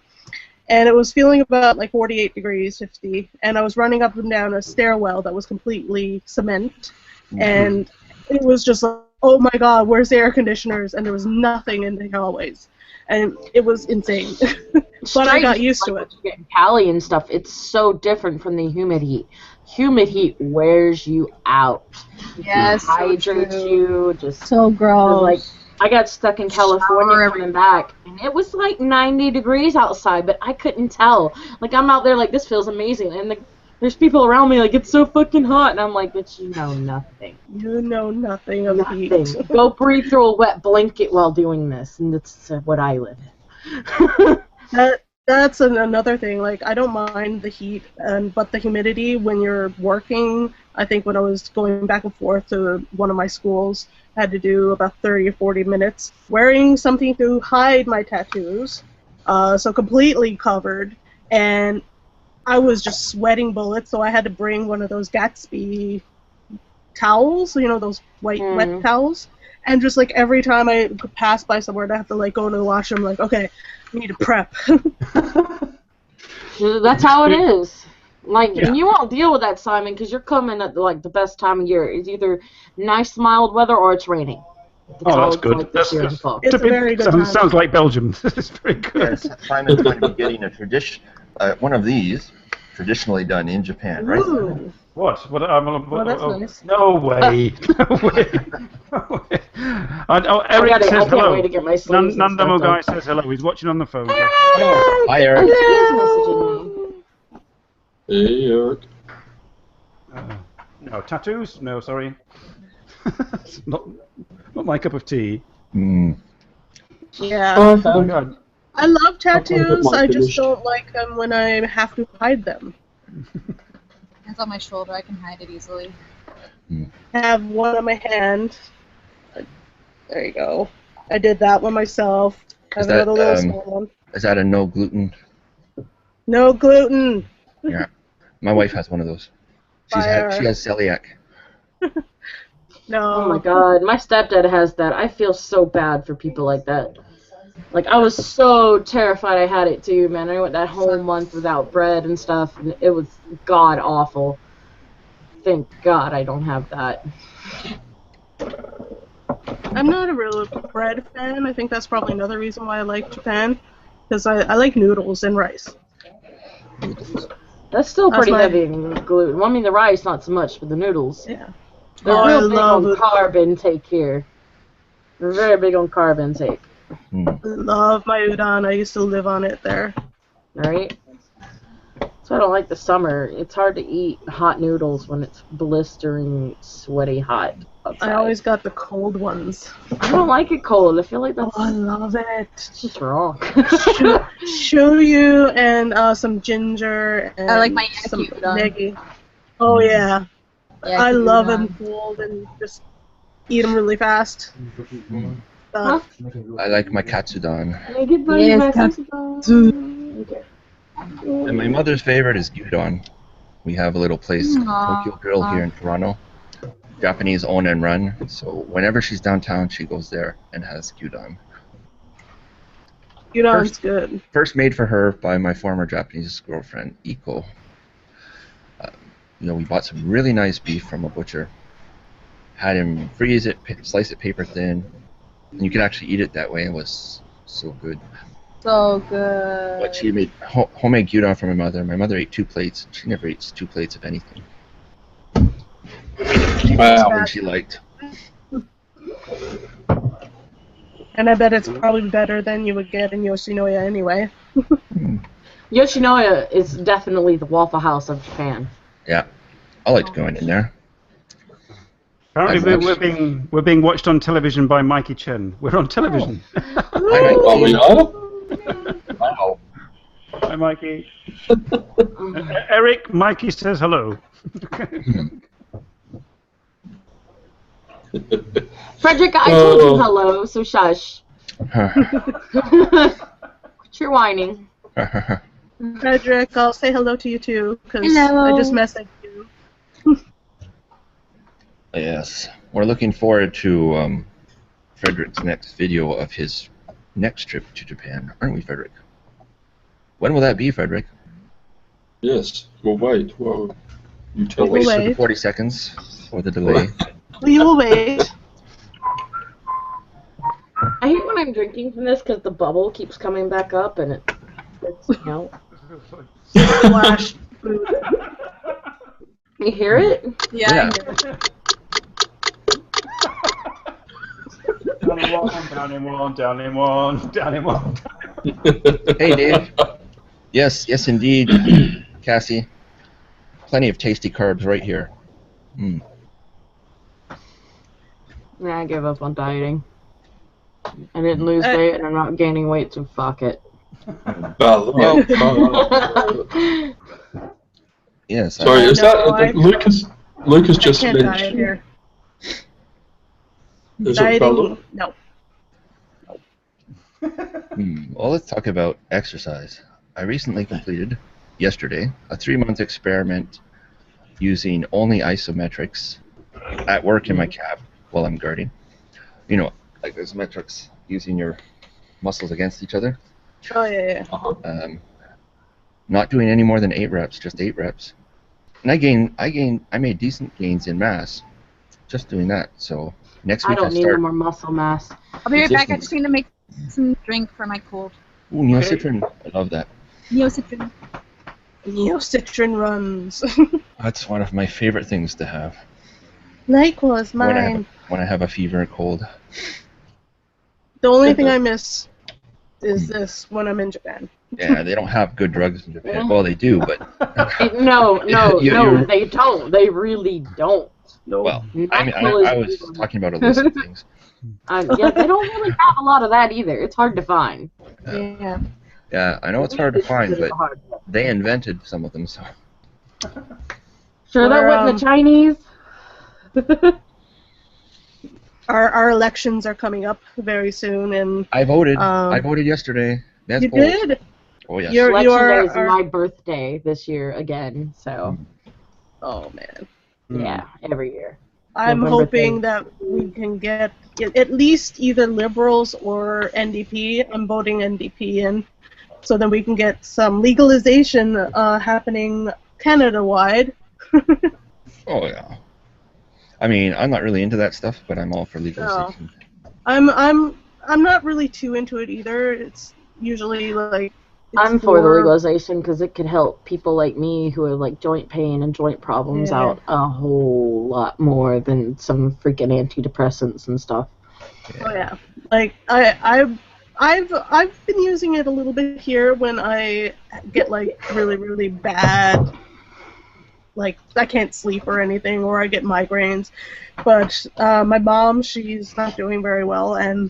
And it was feeling about like 48 degrees, 50, and I was running up and down a stairwell that was completely cement, and it was just like, oh my god, where's the air conditioners? And there was nothing in the hallways, and it was insane. But I got used to it. You get in Cali and stuff, it's so different from the humid heat. Humid heat wears you out. Yes, Hydrates you, just so gross. Like, I got stuck in California coming back, and it was like 90 degrees outside, but I couldn't tell. Like, I'm out there like, this feels amazing, and there's people around me like, it's so fucking hot, and I'm like, but you know nothing. You know nothing of heat. Go breathe through a wet blanket while doing this, and that's what I live in. That's another thing. Like, I don't mind the heat, but the humidity when you're working. I think when I was going back and forth to one of my schools, I had to do about 30 or 40 minutes wearing something to hide my tattoos, so completely covered, and I was just sweating bullets. So I had to bring one of those Gatsby towels, you know, those white wet towels, and just like every time I pass by somewhere, I have to like go to the washroom. Like, okay, I need to prep. That's how it is. Like, you won't deal with that, Simon, because you're coming at like the best time of year. It's either nice, mild weather or it's raining. That's good. Like it's a very good time. Sounds like Belgium. It's very good. Yes, Simon's going to be getting a one of these, traditionally done in Japan, right? Ooh. What? That's nice. No way. No way. No way. Eric says hello. Wait to get my sleeves Nandamo guy says hello. He's watching on the phone. Hi, Eric. Hey, Eric. No, tattoos? No, sorry. not my cup of tea. Yeah. Oh, God. I love tattoos. I just don't like them when I have to hide them. It's on my shoulder. I can hide it easily. I have one on my hand. There you go. I did that one myself. I have another little small one. Is that a no gluten? No gluten. Yeah. My wife has one of those. She has celiac. No. Oh my god, my stepdad has that. I feel so bad for people like that. Like, I was so terrified I had it too, man. I went that whole month without bread and stuff, and it was god awful. Thank God I don't have that. I'm not a real bread fan. I think that's probably another reason why I like Japan, because I like noodles and rice. That's still pretty heavy in gluten. Well, I mean, the rice, not so much, but the noodles. Yeah. They're real big on carb intake here. They're very big on carb intake. Love my udon. I used to live on it there. Right? So I don't like the summer. It's hard to eat hot noodles when it's blistering, sweaty hot outside. I always got the cold ones. I don't like it cold. I feel like that's... Oh, I love it. It's just wrong. Shoyu and some ginger and I like my some udon. negi. Oh, yeah. Yeah, I keep it love on. them cold and just eat them really fast. Huh? I like my katsudon. Make it burn Yes, Okay. And my mother's favorite is gyudon. We have a little place, Tokyo Grill, here in Toronto. Japanese own and run. So whenever she's downtown, she goes there and has gyudon. Udon's good. First made for her by my former Japanese girlfriend, Iko. We bought some really nice beef from a butcher. Had him freeze it, slice it paper thin, and you could actually eat it that way. It was so good. So good. But she made homemade gyudon for my mother. My mother ate 2 plates. She never eats 2 plates of anything. She made something she liked. And I bet it's probably better than you would get in Yoshinoya anyway. Yoshinoya is definitely the Waffle House of Japan. Yeah, I liked going in there. Apparently we're being watched on television by Mikey Chen. We're on television. Oh, we are? Wow. Hi, Mikey. Eric, Mikey says hello. Frederick, I told you hello, so shush. You're whining. Frederick, I'll say hello to you too, because Hello. I just messaged you. Yes, we're looking forward to Frederick's next video of his next trip to Japan, aren't we, Frederick? When will that be, Frederick? Yes. Well, wait. Well, you tell Wait us. for the 40 seconds for the delay. We will wait. I hate when I'm drinking from this because the bubble keeps coming back up and it's Splash food. You hear it? Yeah. Down in one. Hey, Dave. Yes, indeed, Cassie. Plenty of tasty carbs right here. Yeah, I gave up on dieting. I didn't lose weight and I'm not gaining weight, so fuck it. Yes. Sorry, is that Lucas? Lucas just Can't diet mentioned. here. Is it Bella? No. Well, let's talk about exercise. I recently completed, yesterday, a 3-month experiment using only isometrics at work in my cab while I'm guarding. You know, like isometrics, using your muscles against each other. Oh, yeah. Not doing any more than 8 reps, just 8 reps. And I made decent gains in mass just doing that. So next week I don't need no more muscle mass. I'll be right back. I just need to make some drink for my cold. Ooh, Neocitrin. I love that. Neocitrin. Neocitrin runs. That's one of my favorite things to have. Likewise, mine. When I have a fever or cold. The only thing I miss is this when I'm in Japan. Yeah, they don't have good drugs in Japan. Well, they do, but... No, they don't. They really don't. No. Well, I was talking about illicit things. Yeah, they don't really have a lot of that either. It's hard to find. Yeah. Yeah, I know it's hard to find, but they invented some of them, so... Sure that wasn't the Chinese? Our elections are coming up very soon, and I voted. I voted yesterday. You did? Oh, yes. Election day is my birthday this year again, so... Oh, man. Yeah, every year. I'm November hoping 3rd. that we can get at least either Liberals or NDP. I'm voting NDP in, so then we can get some legalization happening Canada-wide. Oh, yeah. I mean, I'm not really into that stuff, but I'm all for legalization. No. I'm not really too into it either. It's usually like... I'm for the legalization because it could help people like me who have like joint pain and joint problems out a whole lot more than some freaking antidepressants and stuff. Yeah. Oh yeah, like I've been using it a little bit here when I get like really bad, like I can't sleep or anything, or I get migraines. But my mom, she's not doing very well, and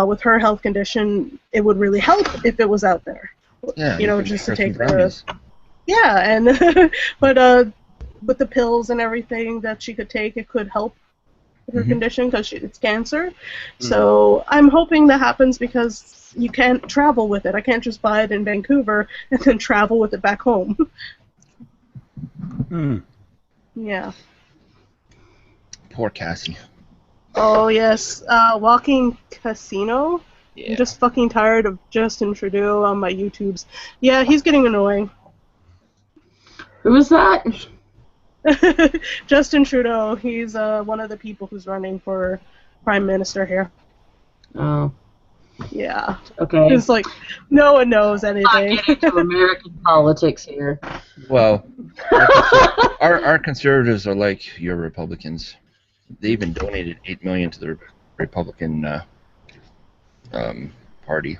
with her health condition, it would really help if it was out there. Yeah, you know, just to take the... Yeah, and but with the pills and everything that she could take, it could help her condition because it's cancer. So I'm hoping that happens because you can't travel with it. I can't just buy it in Vancouver and then travel with it back home. Yeah. Poor Cassie. Oh, yes. Walking Casino. Yeah. I'm just fucking tired of Justin Trudeau on my YouTubes. Yeah, he's getting annoying. Who is that? Justin Trudeau. He's one of the people who's running for Prime Minister here. Oh. Yeah. Okay. It's like, no one knows Not anything. getting into American politics here. Well, our conservatives are like your Republicans. They even donated $8 million to the Republican party.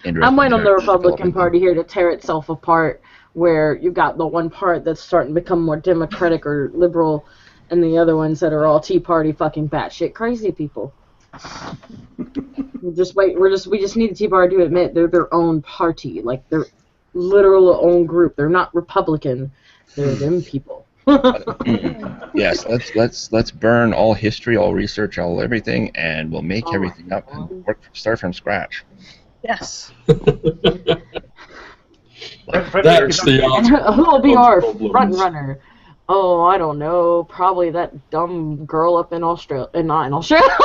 I'm waiting on the Republican Party here to tear itself apart, where you've got the one part that's starting to become more democratic or liberal, and the other ones that are all Tea Party fucking batshit crazy people. We just need the Tea Party to admit they're their own party, like they're literal own group. They're not Republican. They're them people. Yes, let's burn all history, all research, all everything, and we'll make everything up and start from scratch. Yes. That's the answer. Who will be our front runner? Oh, I don't know. Probably that dumb girl up in Australia. Not in Australia.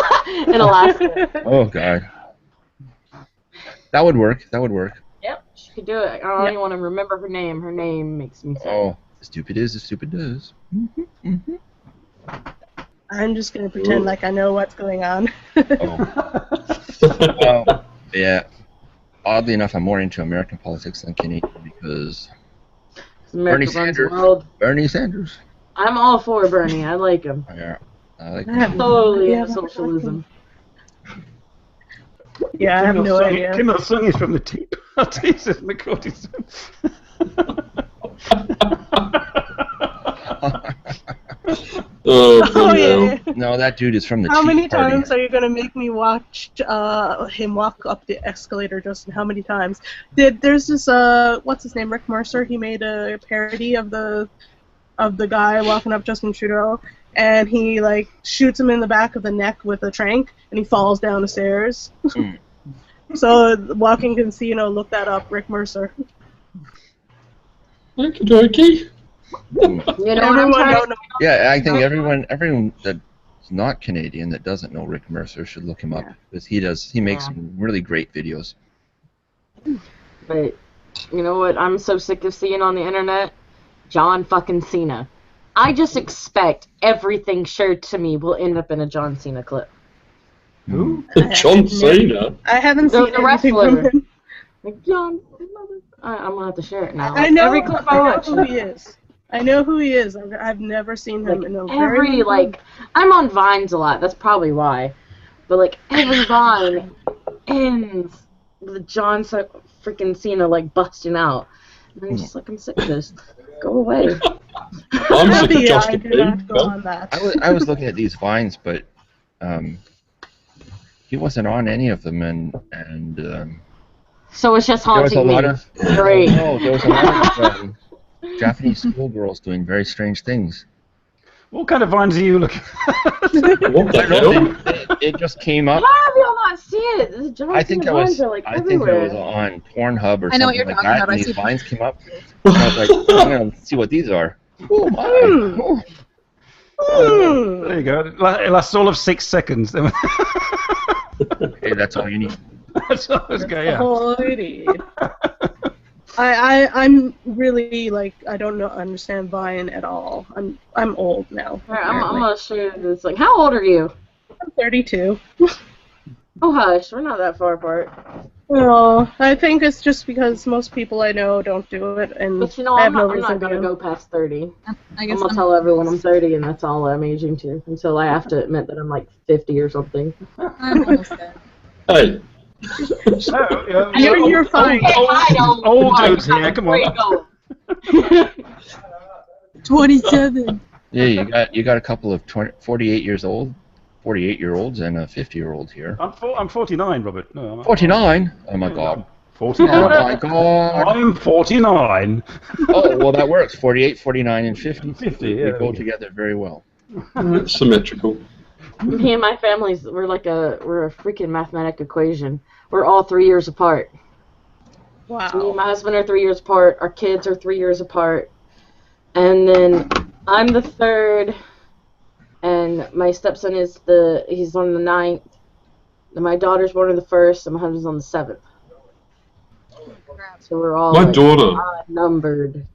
In Alaska. Oh, God. That would work. That would work. Yep, she could do it. I don't even want to remember her name. Her name makes me sad. Oh, the stupid is, the stupid does. I'm just going to pretend like I know what's going on. Well, yeah. Oddly enough, I'm more into American politics than Canadian because Bernie Sanders. I'm all for Bernie. I like him. Yeah, I like him. Totally into socialism. Yeah, I have no idea. Kim Il-sung is from the Tea Party, says McCarty. Oh, yeah. No, that dude is from the Tea How Party. many times are you going to make me watch him walk up the escalator, Justin? How many times? There's this, what's his name, Rick Mercer, he made a parody of the guy walking up Justin Trudeau, and he, like, shoots him in the back of the neck with a trank, and he falls down the stairs. So, Walking Casino, look that up, Rick Mercer. Okie dokie. You know everyone Yeah, I think everyone that's not Canadian that doesn't know Rick Mercer should look him up because he makes some really great videos. But you know what I'm so sick of seeing on the internet? John fucking Cena. I just expect everything shared to me will end up in a John Cena clip. Who? John Cena? I haven't seen the anything wrestler. from him. Like, John, I'm gonna have to share it now. I know, every clip I watch. who he is. I know who he is. I've never seen him in a very long time. I'm on Vines a lot. That's probably why. But like every Vine ends with John freaking Cena like busting out, and I'm just like, I'm sick of this. Go away. I'm sick of Justin I do not go on Bieber. that. I was looking at these Vines, but he wasn't on any of them, and So it's just there was a haunting me. lot of Great. no, there was a lot of Japanese schoolgirls doing very strange things. What kind of vines are you looking at? What the hell? It just came up. How have y'all not seen it? The John I think Cena I was. Vines are like I think I everywhere. was on Pornhub or I know what something you're like talking that, about. I and see these that. vines came up. And I was like, I'm gonna see what these are. Oh my! Oh. There you go. It lasts all of 6 seconds. Okay, that's all you need. That's all I was going, yeah. Alrighty. I'm really like I don't understand Vine at all. I'm old now. Alright, I'm gonna show you this. Like, how old are you? I'm 32. Oh hush, we're not that far apart. Well, I think it's just because most people I know don't do it, and But you know, I have I'm not, no I'm reason not gonna to. go past 30. I I'm guess gonna tell everyone I'm 30, and that's all I'm aging to until I have to admit that I'm like 50 or something. I'm almost there. Hey, You're fine. Old dudes here, come on. 27. Yeah, you got a couple of 48-year-olds and a 50-year-old here. I'm 49, Robert. No, I'm 49? Oh my God. 49. Oh my God. I'm 49. Oh, well, that works. 48, 49, and 50. 50, We yeah. go together very well. It's symmetrical. Me and my family's we're a freaking mathematic equation. We're all 3 years apart. Me and Wow. my husband are 3 years apart. Our kids are 3 years apart. And then I'm the third, and my stepson he's on the 9th. And my daughter's born on the 1st, and my husband's on the 7th. So we're all My daughter. numbered.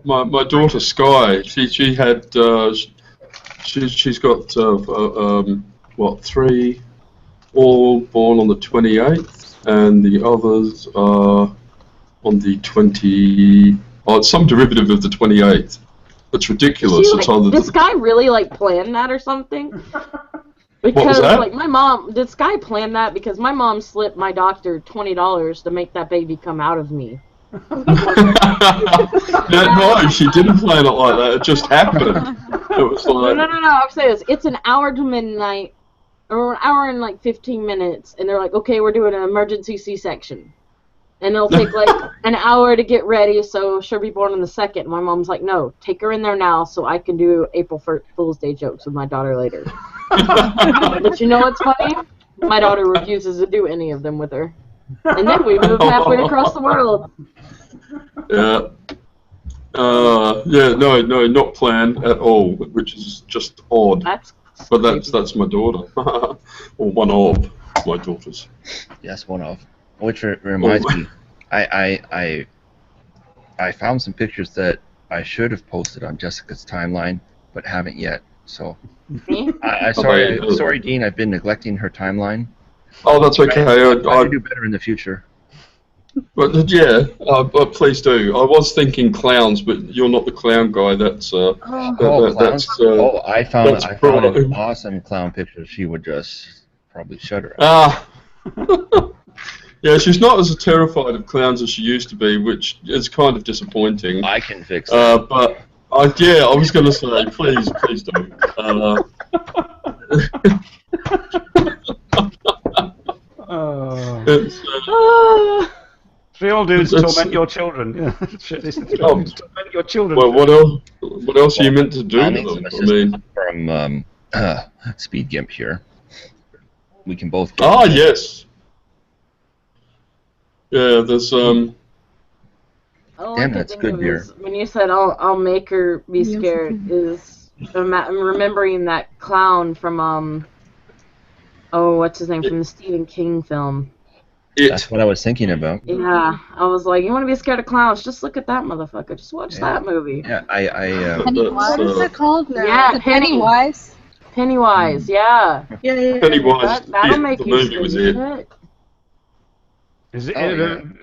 My daughter Sky, she had she's got what, 3, all born on the 28th, and the others are on the 20. Oh, it's some derivative of the 28th. It's ridiculous. It's either did Sky really plan that or something? Because what was that? my mom did Sky plan that because my mom slipped my doctor $20 to make that baby come out of me. No, she didn't plan it like that. It just happened. It was like No. I'm saying this. It's an hour to midnight, or an hour and 15 minutes, and they're like, okay, we're doing an emergency C-section. And it'll take an hour to get ready, so she'll be born on the 2nd. My mom's like, no, take her in there now so I can do April Fool's Day jokes with my daughter later. But you know what's funny? My daughter refuses to do any of them with her. And then we moved halfway across the world. yeah. No, not planned at all, which is just odd. But that's my daughter, or one of my daughters. Yes, one of. Which reminds me, I found some pictures that I should have posted on Jessica's timeline, but haven't yet. So, sorry, Dean, I've been neglecting her timeline. Oh, that's okay. I'll do better in the future. But yeah, but please do. I was thinking clowns, but you're not the clown guy. That's Clowns. I found an awesome clown picture. She would just probably shudder at. Yeah, she's not as terrified of clowns as she used to be, which is kind of disappointing. I can fix that. But I was going to say, please don't. They all do is torment your children. Yeah. Torment your children. Well, what else are you meant to do to them? I mean, from Speed Gimp here. We can both. Yes. Yeah, there's All Damn, I could that's think good of beer. is when you said I'll make her be scared is I'm remembering that clown from what's his name from the Stephen King film. That's what I was thinking about. Yeah, I was like, you want to be scared of clowns? Just look at that motherfucker. Just watch that movie. Yeah, Pennywise? What is it called now? Yeah, Pennywise. Pennywise, yeah. Yeah. Pennywise. That'll make the you movie was it. shit.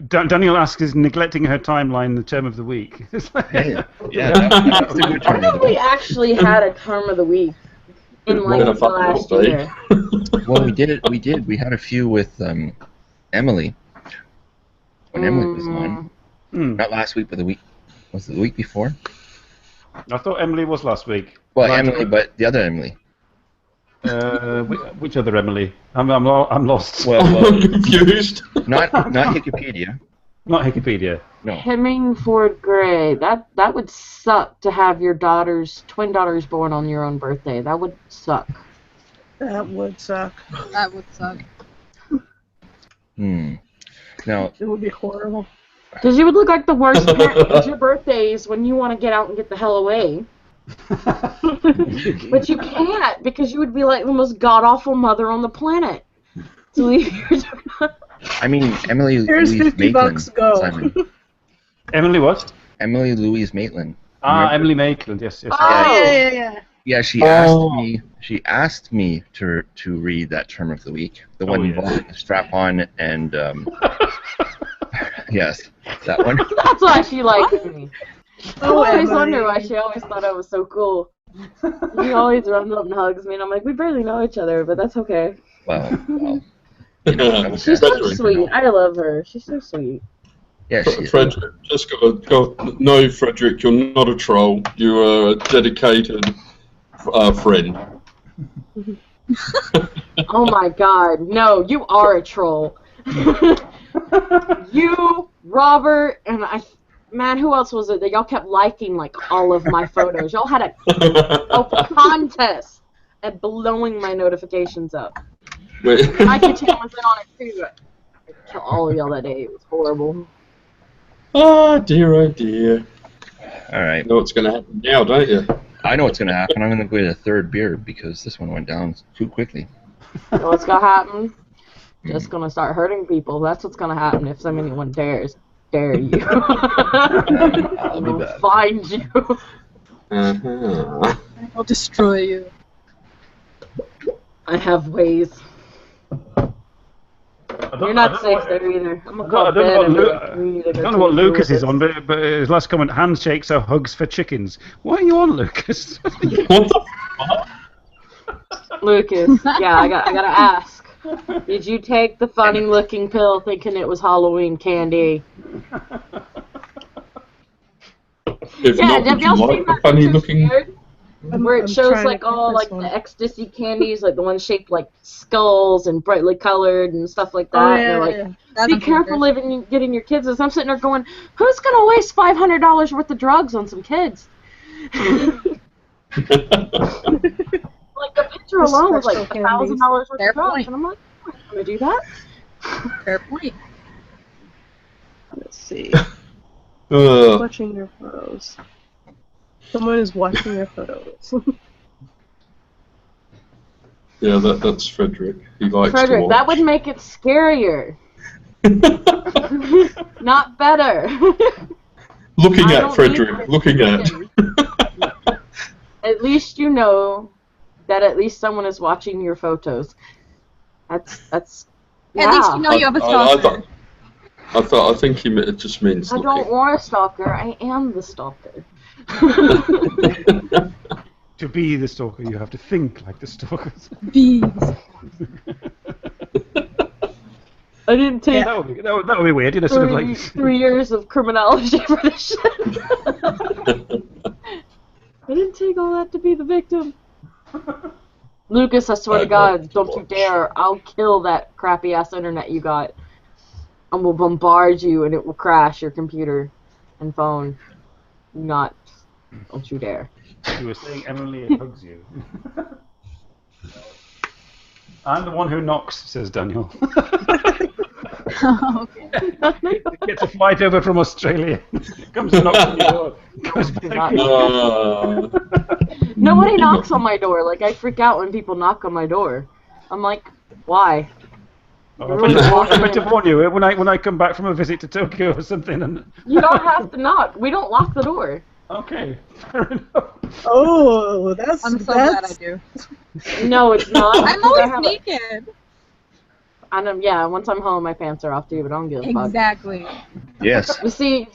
Daniel asks, is neglecting her timeline the term of the week? that's a good term. I think we actually had a term of the week in the last year. Well, we did. We had a few with Emily when Emily was on. Not last week, but the week. Was it the week before? I thought Emily was last week. Well, Emily, but the other Emily. Which other Emily? I'm lost. Well, I'm confused. Not Wikipedia. Not Wikipedia. No. Hemingford Gray. That would suck to have your twin daughters born on your own birthday. That would suck. That would suck. That would suck. Now. It would be horrible. Because you would look like the worst parent. Because your birthday is when you want to get out and get the hell away. But you can't because you would be like the most god-awful mother on the planet. To leave your I mean, Emily Here's Louise 50 Maitland. bucks, go. Simon. Emily what? Emily Louise Maitland. Emily Maitland. Yes. Oh, yeah. Yeah, she asked me. She asked me to read that term of the week, the one involving the strap-on and yes, that one. That's why she likes me. I always Emily. wonder why she always thought I was so cool. She always runs up and hugs me, and I'm like, we barely know each other, but that's okay. Well, you know, She's so sweet. I love her. She's so sweet. Yeah, she is. Frederick, just go. No, Frederick, you're not a troll. You are a dedicated friend. Oh my God, no, you are a troll. You, Robert, and man, who else was it that y'all kept liking like all of my photos? Y'all had a contest at blowing my notifications up. Wait. Mikey Chan was in on it too. I killed all of y'all that day. It was horrible. Oh dear, oh dear. All right. You know what's going to happen now, don't you? I know what's going to happen. I'm going to go get a third beer because this one went down too quickly. You know what's gonna happen? Just gonna start hurting people. That's what's gonna happen if anyone dare you. I'll be I'll back. find you. Uh-huh. I'll destroy you. I have ways. You're not safe there either. I'm gonna I call don't know Ben what, and be Lu- like, we need to I go don't to know what the Lucas is zoo. on, but his last comment, handshakes are hugs for chickens. What are you on, Lucas? What the Lucas, yeah, I gotta ask. Did you take the funny-looking pill thinking it was Halloween candy? If Yeah, not, have would you y'all like seen the that funny picture looking? shared? Where it I'm shows trying to like get all this like one. the ecstasy candies, like the ones shaped like skulls and brightly colored and stuff like that. Oh, And they're yeah, like, yeah. That be sounds careful good. getting your kids this. I'm sitting there going, who's gonna waste $500 worth of drugs on some kids? Like the picture This alone was like special candies. $1,000 worth Fair of drugs, point. and I'm like, I'm not gonna do that. Fair point. Let's see. Ugh. Watching your photos. Someone is watching your photos. Yeah, that's Frederick. He likes Frederick, to that watch. would make it scarier, not better. Looking I at don't Frederick. need Looking at. At least you know that at least someone is watching your photos. That's. Yeah. At least you know you have a stalker. I think it just means I looking. don't want a stalker. I am the stalker. To be the stalker, you have to think like the stalkers. Bees. I didn't take That would be weird, you know, sort of like. 3 years of criminology for this shit. I didn't take all that to be the victim. Lucas, I swear to God, don't you dare. I'll kill that crappy ass internet you got. And will bombard you and it will crash your computer and phone. Don't you dare. You were saying Emily hugs you. I'm the one who knocks, says Daniel. Okay. Gets a flight over from Australia. Comes and knocks on your door. Goes back. Nobody knocks on my door. Like, I freak out when people knock on my door. I'm like, why? I meant to warn you when I come back from a visit to Tokyo or something. And You don't have to knock. We don't lock the door. okay, fair enough. Oh, that's. I'm so glad I do. No, it's not. I'm always naked. Yeah, once I'm home, my pants are off too, but I don't give a fuck. Exactly. Yes. You see,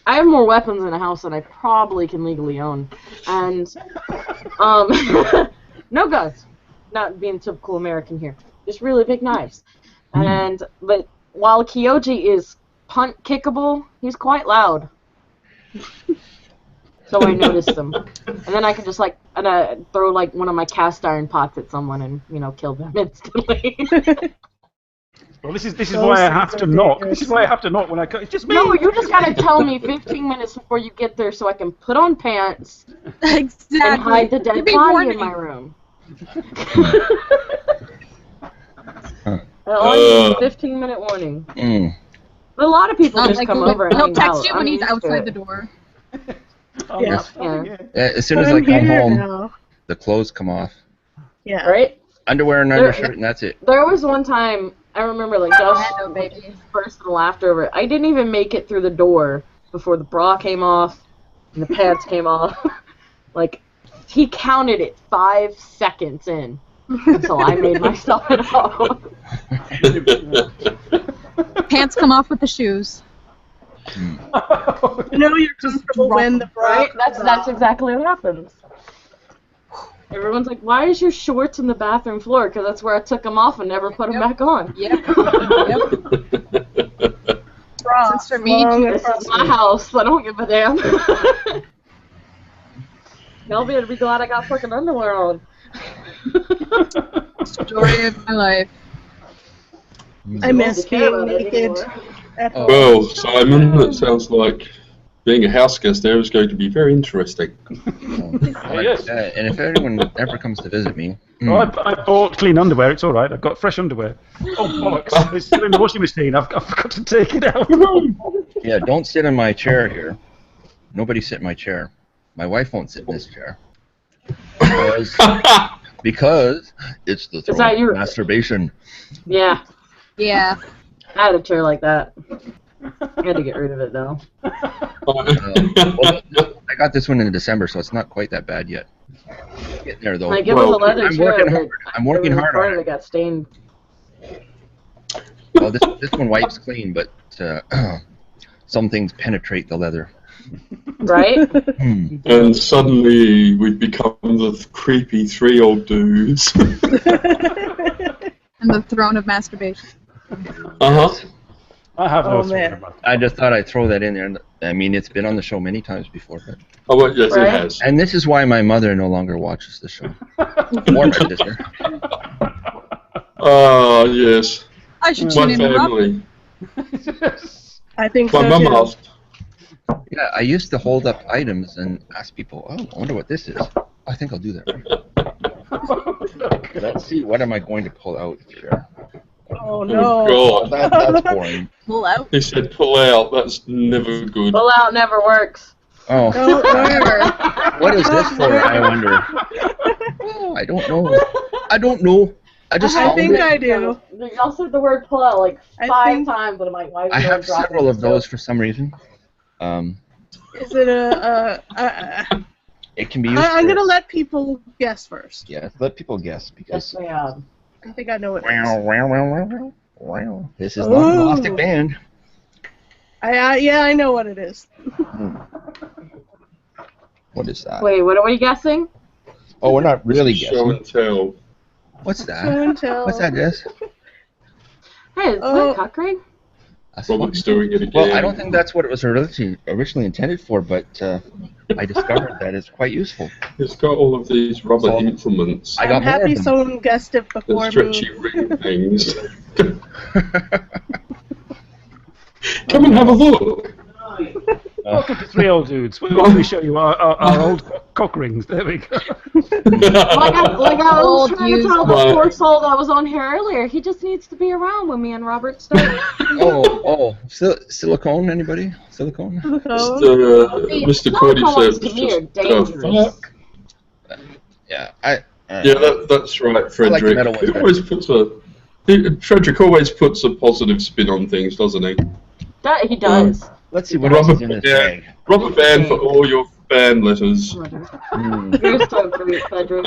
I have more weapons in a house than I probably can legally own. And, no guns. Not being typical American here. Just really big knives. But while Kyoji is punt kickable, he's quite loud. So I noticed him. And then I can just throw like one of my cast iron pots at someone and, kill them instantly. Well, this is why I have to knock. This is why I have to knock when I come. It's just me. No, you just gotta tell me 15 minutes before you get there so I can put on pants Exactly. and hide the dead Give me body warning. in my room. Huh. I only need a 15-minute warning. Mm. But a lot of people Not just like come he'll- over and He'll hang text out. you when I'm he's used to outside it. the door. Yeah. Yeah. As soon as I'm I come here home, now. the clothes come off. Yeah. Right? Underwear and There- undershirt, and that's it. There was one time, I remember, like, Josh Hello, baby. burst in laughter over it. I didn't even make it through the door before the bra came off and the pants came off. Like, he counted it 5 seconds in. So I made myself at home. Pants come off with the shoes. You know you're comfortable when the bra Right? comes That's off. exactly what happens. Everyone's like, why is your shorts in the bathroom floor? Because that's where I took them off and never put them back on. Yep. Bra Since for me, long This across is my house. I don't give a damn. Y'all better be glad I got fucking underwear on. story of my life. I miss care being about it naked anymore. at home. Well, Simon, it sounds like being a house guest there is going to be very interesting. Yes. And if anyone ever comes to visit me, Oh, I bought clean underwear. It's all right. I've got fresh underwear. Oh, bollocks. It's still in the washing machine. I've forgot to take it out. yeah, don't sit in my chair here. Nobody sit in my chair. My wife won't sit in this chair. Because it's the that throne your- of masturbation. Yeah, Yeah. I had a chair like that. I had to get rid of it though. Well, I got this one in December, so it's not quite that bad yet. Getting there though. Like it was a leather I'm chair. working but hard. I'm working hard part on of it. it got stained. Well, this one wipes clean, but some things penetrate the leather. Right? And suddenly we've become the creepy 3-year-old dudes. And the throne of masturbation. Uh-huh. I have no Oh, throne man. of masturbation. I just thought I'd throw that in there. I mean, it's been on the show many times before. But... Oh, well, yes, Right. it has. And this is why my mother no longer watches the show. Or my sister. Ah, yes. I should My tune in. Rob. family. I think My so mum too. asked. Yeah, I used to hold up items and ask people, oh, I wonder what this is. I think I'll do that. Let's see, what am I going to pull out here? Oh Oh, no. God. That's boring. Pull out. He said pull out. That's never good. Pull out never works. Oh, Don't worry. what is this for, I wonder? Oh, I don't know. I don't know. I just I found think it. I do. Y'all said the word pull out like I 5 think- times, but I'm like, why is I the have word dropping? several of those for some reason. Is it It can be used I'm for... gonna let people guess first. Yeah, let people guess, because... Yes, ma'am. I think I know what it Wow, is. wow, wow, wow, wow, wow. This is not an Ooh. elastic band. Yeah, I know what it is. What is that? Wait, what are we guessing? Oh, we're not really Show guessing. and tell. What's Show that? and tell. What's that, Jess? Hey, is Oh. that a cock ring? That's Robert's fun. doing it again. Well, I don't think that's what it was originally intended for, but I discovered that it's quite useful. It's got all of these rubber implements. I got I'm more happy of them. someone guessed it And before me. stretchy ring things. Come and have a look. Welcome to 3 Old Dudes. Why don't we show you our old cock rings? There we go. Like I was Old trying to used tell the one. poor soul that was on here earlier. He just needs to be around when me and Robert start. Silicone, anybody? Silicone? Mr. Cordy Silicone said to me are just dangerous. fuck. Yeah, Yeah, that's right, I like the Frederick. metal ones He always puts Frederick always puts a positive spin on things, doesn't he? That he does. Let's see what else Rubber is in this band, bag. rubber band for all your band letters. You're so great, Frederick.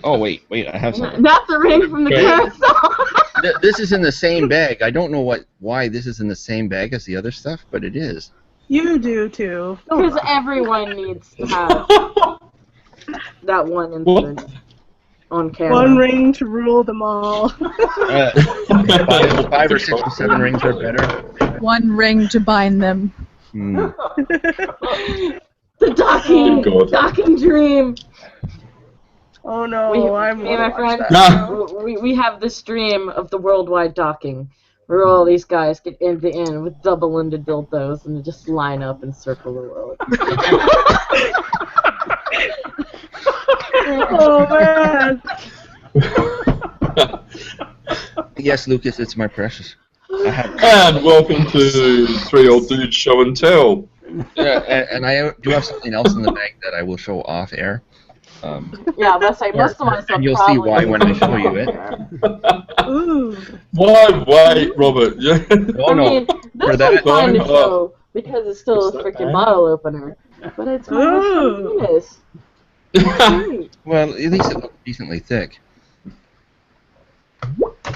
Oh, wait, I have something. Not the ring from the Okay. carousel. This is in the same bag. I don't know why this is in the same bag as the other stuff, but it is. You do too. Because everyone needs to have that one incident on camera. One ring to rule them all. 5 or 6 or 7 rings are better. One ring to bind them. Hmm. The docking, God. docking dream. Oh no, Me I'm and my friends, Nah. we have this dream of the worldwide docking, where all these guys get in the end with double-ended dildos and they just line up and circle the world. Oh man. Yes, Lucas, it's my precious. I have, And welcome to 3 Old Dudes Show and Tell. yeah, and I do have something else in the bag that I will show off air. Yeah, that's like most of my stuff. And you'll see probably why when I show you it. Ooh. Why wait, Robert? Yeah. Oh I no, mean, for this that- one's fine to Oh. show because it's still Is a that freaking bad? bottle opener. But it's my Ooh. penis. well, at least it looks decently thick.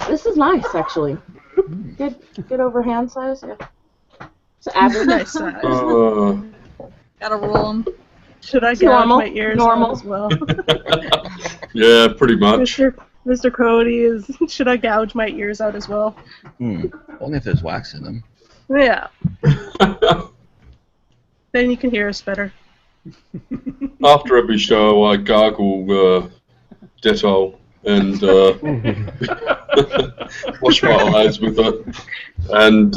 This is nice, actually. Good over hand size. Yeah. It's average. Nice size. Gotta roll them. Should I It's gouge normal. my ears Normal. out as well? Yeah, pretty much. Mr. Cody is. Should I gouge my ears out as well? Only if there's wax in them. Yeah. Then you can hear us better. After every show, I gargle Dettol and Wash my eyes with it. And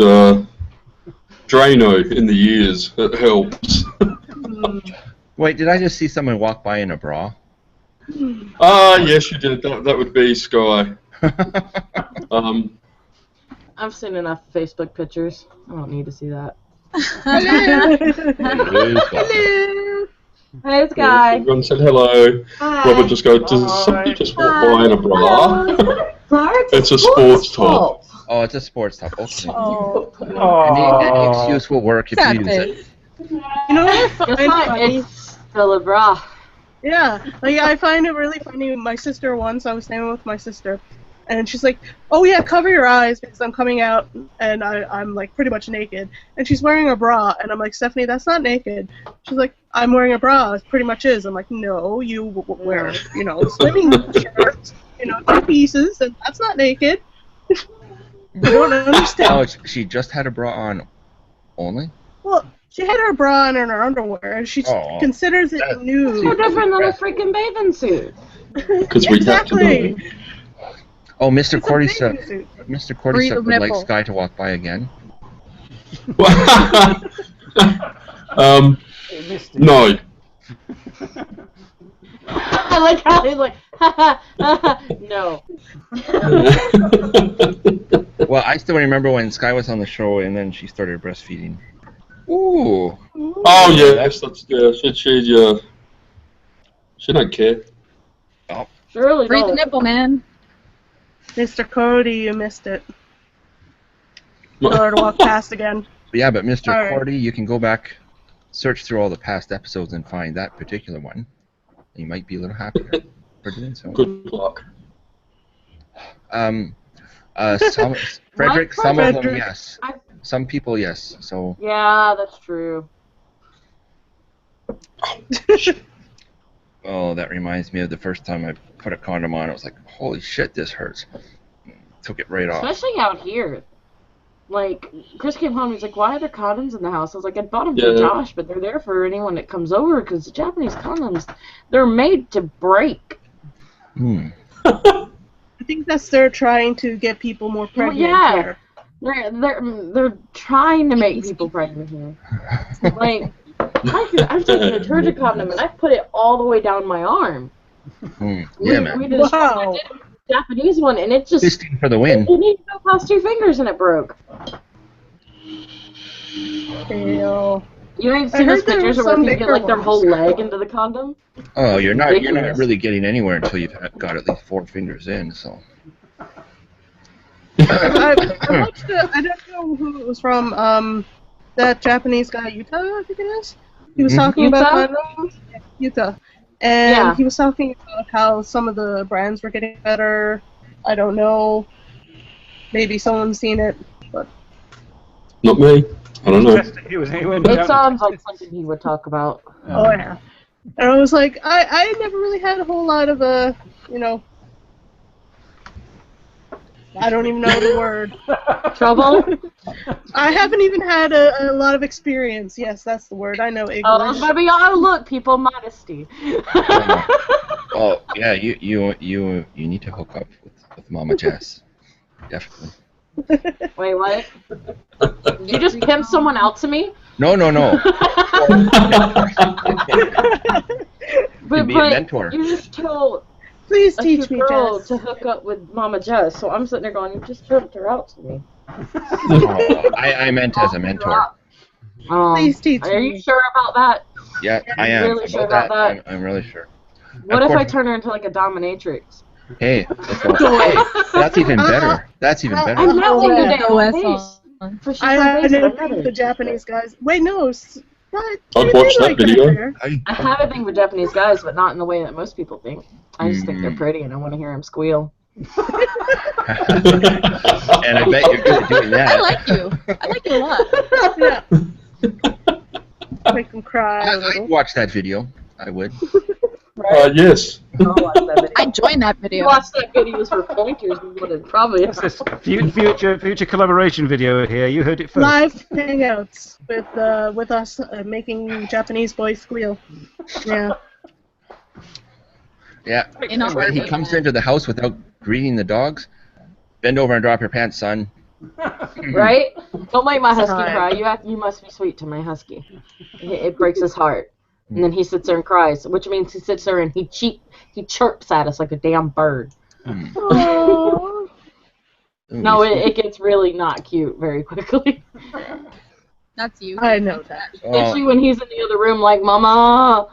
Drano in the ears. It helps. Wait, did I just see someone walk by in a bra? Yes, you did. That would be Sky. I've seen enough Facebook pictures. I don't need to see that. Hello. Hey, Sky. Everyone said hello. Hi. Robert just go, does somebody just walk by in a bra? It's a sports top. Oh, it's a sports top. Okay. Oh. Any excuse will work if you use it. You know what I find funny? It's still a bra. Yeah, like I find it really funny. My sister once, I was staying with my sister, and she's like, "Oh yeah, cover your eyes because I'm coming out and I'm like pretty much naked." And she's wearing a bra, and I'm like, "Stephanie, that's not naked." She's like, "I'm wearing a bra. It pretty much is." I'm like, "No, you wear, swimming shirts, 2 pieces, and that's not naked." I don't understand. Oh, she just had a bra on only? Well, she had her bra on and her underwear, and she considers it nude. No different than a freaking bathing suit. Because we have to know. Oh, Mr. It's a Cordyceps. bathing suit. Mr. Cordyceps would like Sky to walk by again. No. I like how he's like, no. Well, I still remember when Sky was on the show and then she started breastfeeding. Ooh. Oh yes, she don't care. Oh. Surely Free the don't. nipple, man. Mr. Cody, you missed it. Tell her to walk past again. Yeah, but Mr. All right. Cordy, you can go back, search through all the past episodes and find that particular one. You might be a little happier for doing so. Good luck. Frederick, some of them, Frederick. yes. Some people, yes. So. Yeah, that's true. Oh, that reminds me of the first time I put a condom on. I was like, holy shit, this hurts. Took it right off. Especially out here. Like, Chris came home and he's like, why are there condoms in the house? I was like, I bought them for Josh, but they're there for anyone that comes over because the Japanese condoms, they're made to break. I think that's they're trying to get people more pregnant here. They're trying to make people pregnant here. Like, I've taken a turgid condom and I've put it all the way down my arm. Yeah, man. We just did a Japanese one and it just Fisting for the win. It didn't even go past 2 fingers and it broke. Ew. You ain't seen those pictures where people get like their whole leg into the condom? Oh, you're not really getting anywhere until you've got at least 4 fingers in. So. I watched I don't know who it was from. That Japanese guy, Utah, I think it is. He was talking about condoms. Utah. And he was talking about how some of the brands were getting better. I don't know. Maybe someone's seen it, but not me. I don't know. It sounds like something he would talk about. Oh yeah. And I was like, I never really had a whole lot of I don't even know the word. Trouble? I haven't even had a lot of experience. Yes, that's the word. I know English. Oh, look, people, modesty. Oh yeah, you need to hook up with Mama Jess, definitely. Wait, what? You just pimped someone out to me? No. But be a mentor. You just told. Please teach me, girl Jess. to hook up with Mama Jess, so I'm sitting there going, you just pimped her out to me. Oh, I meant as a mentor. Please teach me. Are you sure about that? Yeah, I am. Really sure about that? I'm really sure. What if I turn her into like a dominatrix? Hey, that's even better. That's even better. I'm not one today. I know the Japanese guys. Wait, no. I'd watch that video. I have a thing for Japanese guys, but not in the way that most people think. I just think they're pretty and I want to hear them squeal. And I bet you're good at doing that. I like you. I like you a lot. Yeah. Make them cry. I'd watch that video. I would. Yes. I joined that video. Watch that videos for pointers. We would have probably. What's this future collaboration video here? You heard it first. Live hangouts with us making Japanese boys squeal. Yeah. Yeah. When he comes into the house without greeting the dogs. Bend over and drop your pants, son. Right? Don't make my husky Sorry. cry. You must be sweet to my husky. It breaks his heart. And then he sits there and cries, which means he sits there and he chirps at us like a damn bird. Aww. No, it gets really not cute very quickly. That's you. I know that. Especially when he's in the other room like, Mama,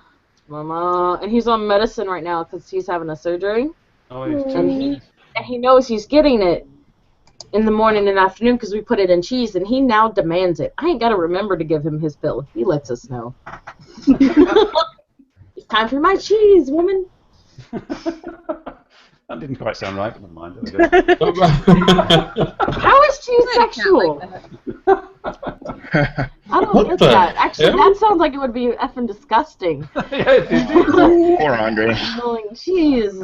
Mama. And he's on medicine right now because he's having a surgery. Oh, it's And he knows he's getting it in the morning and afternoon because we put it in cheese, and he now demands it. I ain't got to remember to give him his pill. He lets us know. It's time for my cheese, woman. That didn't quite sound right, but never mind. There we go. How is cheese I can't sexual? like that. I don't What get the that. Actually, hell? that sounds like it would be effing disgusting. Yeah, it is. Poor Andre. Smelling cheese.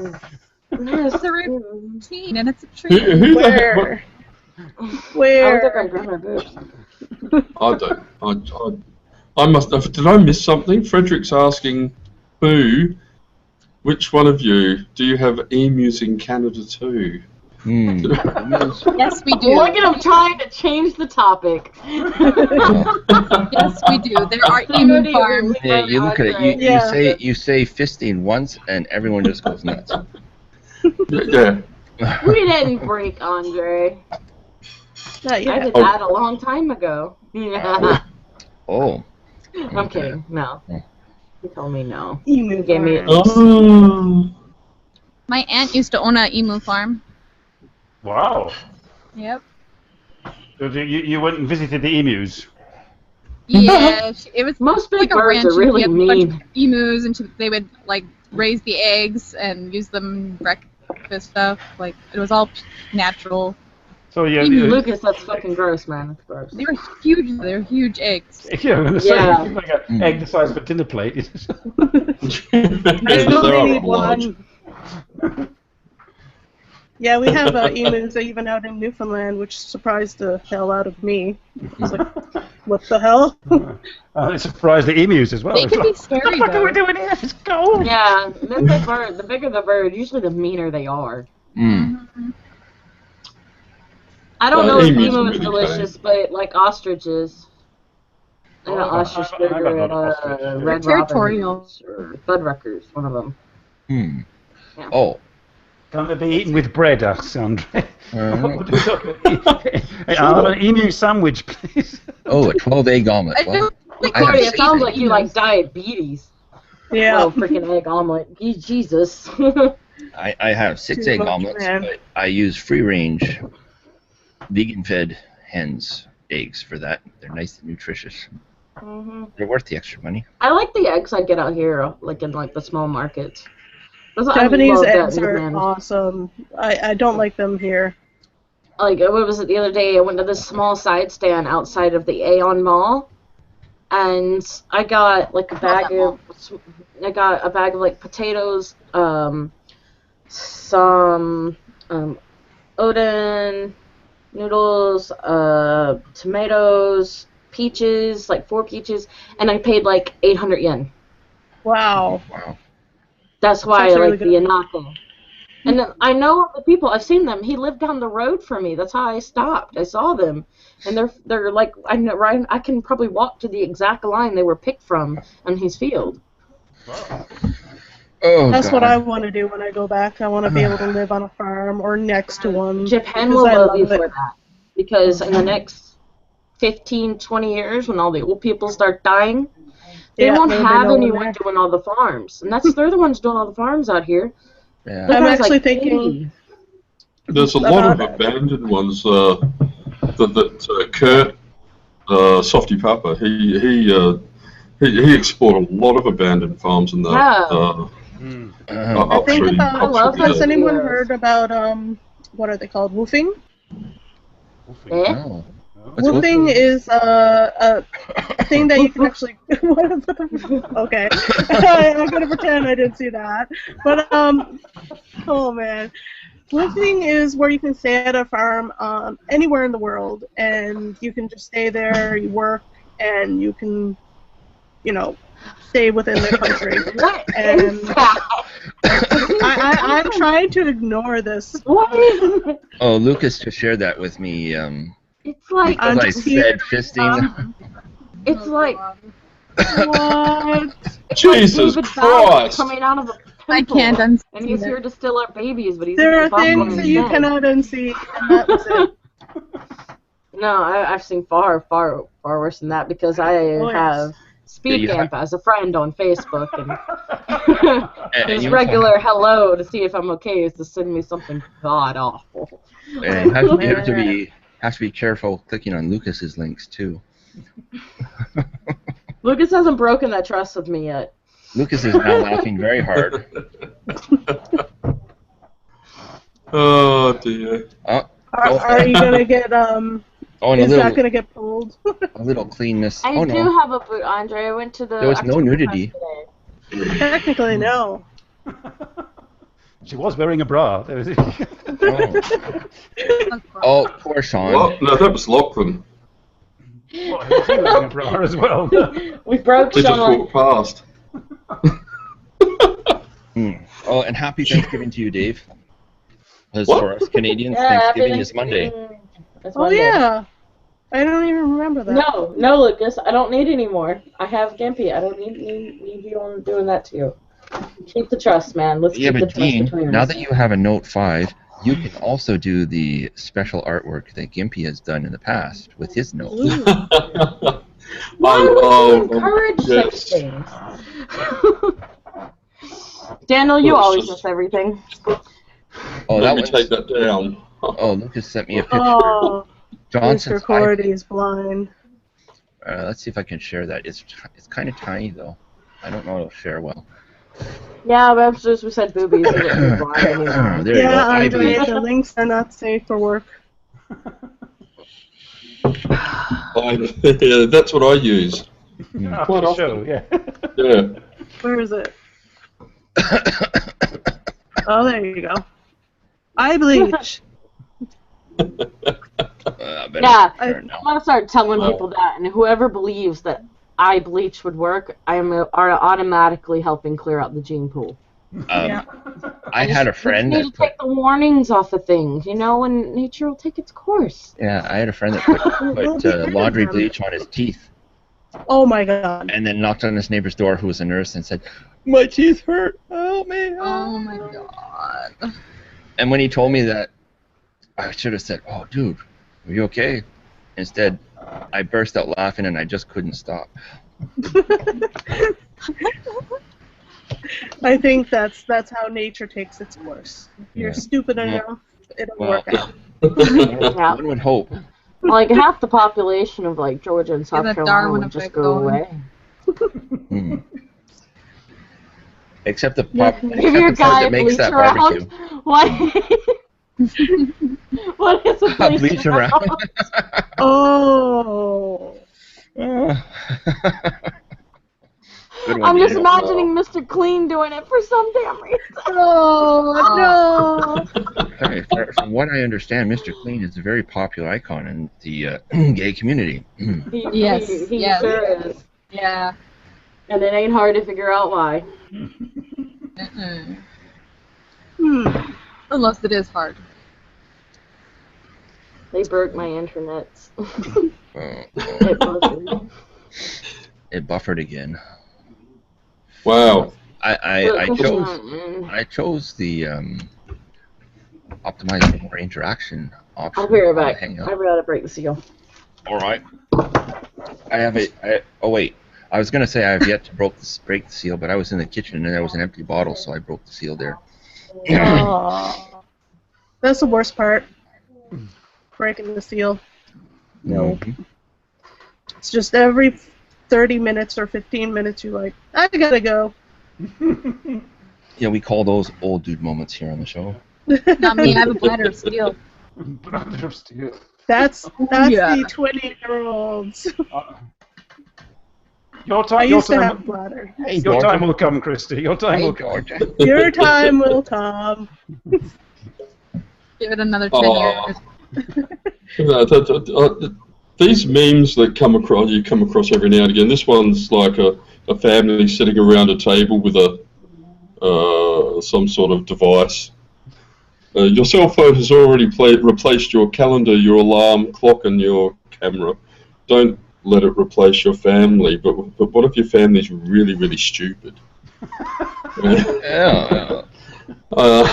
It's a routine, and it's a Who, treat. who the heck? Where? I look like Where? I'm grabbing my boobs. I don't. I must have. Did I miss something? Frederick's asking, which one of you do you have emus in Canada too? Yes, we do. Look at him trying to change the topic. Yes, we do. There are emu farms. Yeah, you look at it. Yeah. You say fisting once, and everyone just goes nuts. Yeah. We didn't break Andre. Not I yet. did that a long time ago. Oh. I'm kidding. No. He told me no. Emu Gave me farm. Oh. My aunt used to own a emu farm. Wow. Yep. So you went and visited the emus? Yeah, it was Most big like a birds ranch. are really She had a bunch mean. of emus, and they would like raise the eggs and use them in breakfast stuff. Like it was all natural. So yeah, Lucas, that's fucking gross, man. That's gross. They were huge. They were huge eggs. yeah, I'm gonna say, Yeah. like an egg the size of a dinner plate. I They're only need large. one. Yeah, we have emus even out in Newfoundland, which surprised the hell out of me. I was like, what the hell? It surprised the emus as well. They It's can be like, scary what the fuck are we though. doing here? Let's go. Yeah, this big bird, the bigger the bird, usually the meaner they are. I don't know if emus emu are is really delicious, but like ostriches. And an Oh, ostrich I burger got at ostrich. Red Territorial. Robin's or Fuddruckers, one of them. Yeah. Oh. Can't they be eaten with bread, asks Andre? Uh, Hey, I'll have an emu sandwich, please. oh, a 12-egg omelet. I Well, feel like I have Corey, it six sounds eggs. like you like diabetes. Yeah. Oh, freaking egg omelet. Jesus. I have 6 Too egg much, omelets, man. but I use free-range, vegan-fed hens eggs for that. They're nice and nutritious. They're worth the extra money. I like the eggs I get out here, like in like the small markets. Japanese I love eggs that, are man. awesome. I don't like them here. Like, what was it the other day? I went to this small side stand outside of the Aeon Mall, and I got like a bag of like potatoes, some oden noodles, tomatoes, peaches, like 4 peaches, and I paid like 800 yen. Wow. Wow. That's why I actually like really the Anako. And then I know the people. I've seen them. He lived down the road from me. That's how I stopped. I saw them, and they're like I know, right? I can probably walk to the exact line they were picked from on his field. Oh, That's God. what I want to do when I go back. I want to be able to live on a farm or next to one. Japan because will I love you love it. for that, because in the next 15, 20 years, when all the old people start dying, they Yeah, won't there'll be have no one anyone there. doing all the farms, and they're the ones doing all the farms out here. Yeah. The I'm guy's actually like thinking 80. There's a lot of About- abandoned ones that Kurt, Softy Papa, he explored a lot of abandoned farms in the Yeah. I think upstream. about. I love Has those anyone videos. heard about what are they called? Woofing? Eh? Oh. What's Woofing is a thing that you can actually. Okay, I'm gonna pretend I didn't see that. But oh man, woofing is where you can stay at a farm anywhere in the world, and you can just stay there. You work, and you can stay within their country. What And is that? I'm trying to ignore this. What is it? Oh, Lucas just shared that with me. It's like Because I said fisting. it's like what? Jesus David Bowie Christ! coming out of a I pimple, can't unsee and he's that. here to still our babies, but he's There are fuck on things that his you head. cannot unsee, and that was it. No, I've seen far worse than that because I have Speed Camp as a friend on Facebook, and his regular hello to see if I'm okay is to send me something god awful. And you have to be careful clicking on Lucas's links too. Lucas hasn't broken that trust with me yet. Lucas is now laughing very hard. Oh dear. Are you gonna get is that gonna get pulled? A little cleanness. I do have a boot, Andre. I went to the. There was no nudity. Technically, no. She was wearing a bra. Oh, poor Sean. Well, no, that was Lachlan. What, was he wearing a bra as well? We broke They just Sean. walked past. Oh, and happy Thanksgiving to you, Dave. Because What? for us Canadians, Yeah, Thanksgiving is Monday. That's Oh Monday. yeah, I don't even remember that. No, Lucas. I don't need any more. I have Gimpy. I don't need you on doing that to you. Keep the trust, man. Let's Yeah, keep the but trust Dean, between now us. that you have a Note 5, you can also do the special artwork that Gimpy has done in the past with his notes. Why would you encourage yes. such things? Daniel, you always miss everything. Oh, Let that me was. take that down. Oh, Lucas sent me a picture. Oh, Johnson's Mr. Cordy's blind. let's see if I can share that. It's kind of tiny though. I don't know how to share well. Yeah, but as we said boobies. We wouldn't be blind anymore. There you go. Yeah, I Andre, bleach. the links are not safe for work. Yeah, that's what I use. After Quite the often. show, yeah. Yeah. Where is it? Oh, there you go. I bleach. Yeah, I'm gonna start telling Oh. people that, and whoever believes that eye bleach would work, are automatically helping clear out the gene pool. Yeah. I had a friend You that need to take the warnings off of things, and nature will take its course. yeah, I had a friend that put laundry bleach on his teeth, Oh my god. and then knocked on his neighbor's door, who was a nurse, and said, "My teeth hurt. Help me!" Oh my god. And when he told me that, I should have said, "Oh, dude, are you okay?" Instead, I burst out laughing, and I just couldn't stop. I think that's how nature takes its course. If you're Yeah. stupid enough, it'll Well, work out. Yeah. one would hope. Like half the population of like Georgia and South that Carolina Darwin would just effect go going. away. Hmm. Except the Give except your the part guy a that makes that bleach around. barbecue. What? What is a bleach, Bleach around. Oh. Good one, I'm just Ian. imagining Mr. Clean doing it for some damn reason. Oh Okay, from what I understand, Mr. Clean is a very popular icon in the gay community. Yes, He yes. sure is. Yeah. And it ain't hard to figure out why. Mm-mm. no. Unless it is hard. They broke my internets. Uh, It buffered. it buffered again. Wow. I chose the optimize more interaction option. I'll be right back. Hang I up. gotta break the seal. All right. I have it. Oh wait, I was gonna say I have yet to break the seal, but I was in the kitchen and there was an empty bottle, so I broke the seal there. Oh. That's the worst part. Breaking the seal. No. Mhm. It's just every 30 minutes or 15 minutes you're like, I gotta go. Yeah, we call those old dude moments here on the show. Not me, I have a bladder of steel. Bladder of steel. That's Yeah. the 20-year-olds. Your I time, your used to have a time, bladder. Hey, your Georgia. time will come, Christy. Your time Hey, will come. Georgia. Your time will come. Give it another 10 Oh. years. These memes that you come across every now and again. This one's like a family sitting around a table with some sort of device. Your cell phone has already replaced your calendar, your alarm clock, and your camera. Don't let it replace your family. But what if your family's really, really stupid? Yeah. Not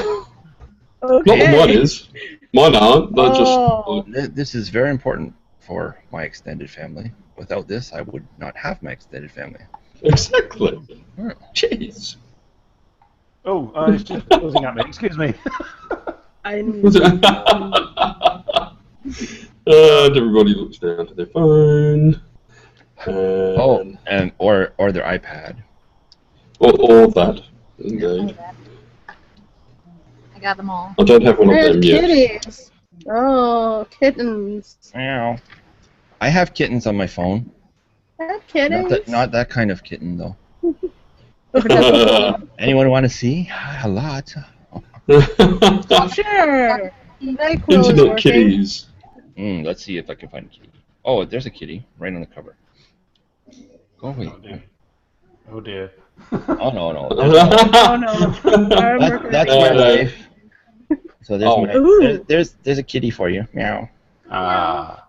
that mine is. Mine aren't. They're just. This is very important for my extended family. Without this, I would not have my extended family. Exactly. Jeez. Oh, it's just closing at me. Excuse me. And everybody looks down to their phone. Or their iPad. Or that, indeed. I got them all. I don't have one of them yet. Kitties. Oh, kittens. Meow. I have kittens on my phone. I have kittens. Not that kind of kitten, though. Anyone want to see? A lot. Sure. Internet kitties. Let's see if I can find a kitty. Oh, there's a kitty right on the cover. Go away. Oh dear. Oh no. Oh no. That's my wife. So there's a kitty for you. Meow. I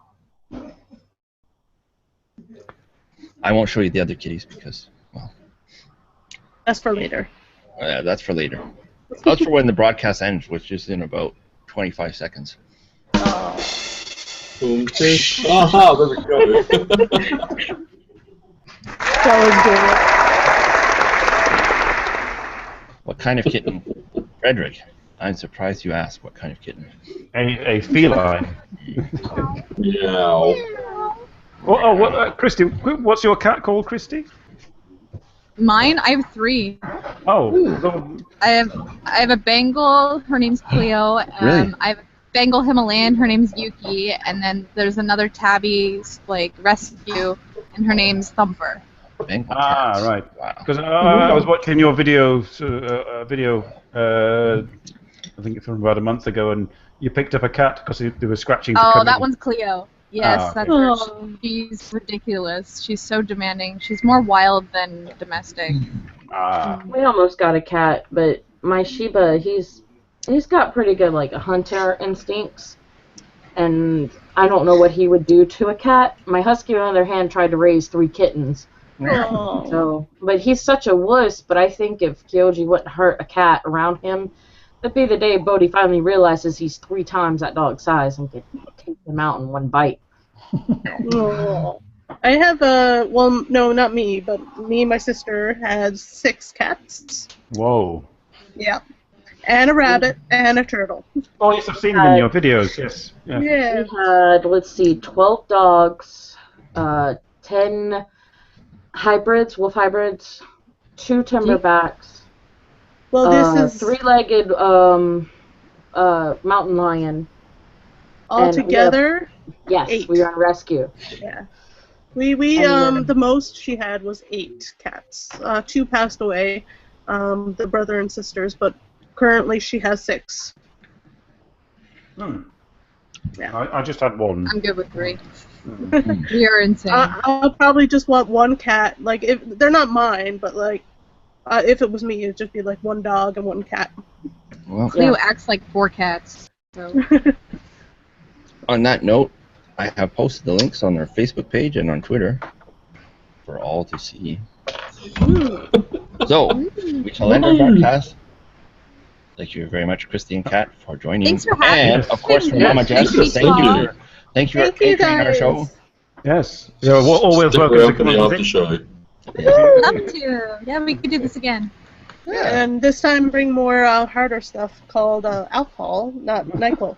won't show you the other kitties because, well. That's for later. That's for later. That's for when the broadcast ends, which is in about 25 seconds. Oh. Aha, there we go. That was good. What kind of kitten? Frederick, I'm surprised you asked what kind of kitten. A feline. Meow. Christy, what's your cat called, Christy? Mine, I have 3. Oh. I have a Bengal. Her name's Cleo. Really? I have a Bengal Himalayan. Her name's Yuki. And then there's another tabby rescue, and her name's Thumper. Bengal cats. Right. Wow. Because I was watching your video. I think it's from about a month ago, and you picked up a cat because they were scratching. Oh, that one's Cleo. Yes, okay. that's her. She's ridiculous. She's so demanding. She's more wild than domestic. We almost got a cat, but my Shiba, he's got pretty good hunter instincts, and I don't know what he would do to a cat. My husky, on the other hand, tried to raise 3 kittens. Oh. So, but he's such a wuss. But I think if Kyoji wouldn't hurt a cat around him, that'd be the day Bodhi finally realizes he's 3 times that dog's size and can take him out in one bite. Oh. I have well, no, not me, but me and my sister has 6 cats. Whoa. Yeah. And a rabbit and a turtle. Oh, yes, I've seen them in your videos, yes. Yeah. Yeah. We had, let's see, 12 dogs, 10 hybrids, wolf hybrids, 2 timberbacks. Well, this is 3-legged mountain lion. all together. Yes, 8. we were on rescue. Yeah. We the most she had was 8 cats. 2 passed away, the brother and sisters, but currently she has 6. Yeah. I just had 1. I'm good with 3. You're insane. I'll probably just want 1 cat. If they're not mine, but if it was me, it'd just be 1 dog and 1 cat. Well, Cleo acts like 4 cats. So. On that note, I have posted the links on our Facebook page and on Twitter for all to see. So, we shall end our broadcast. Thank you very much, Christy and Kat, for joining. Thanks for having And, us. of course, for Mama Jess, thank you for catering our show. Yes. Yeah, always Stick welcome around to for come the and after show. Love to. Yeah, we could do this again. Yeah. And this time bring more harder stuff called alcohol, not NyQuil.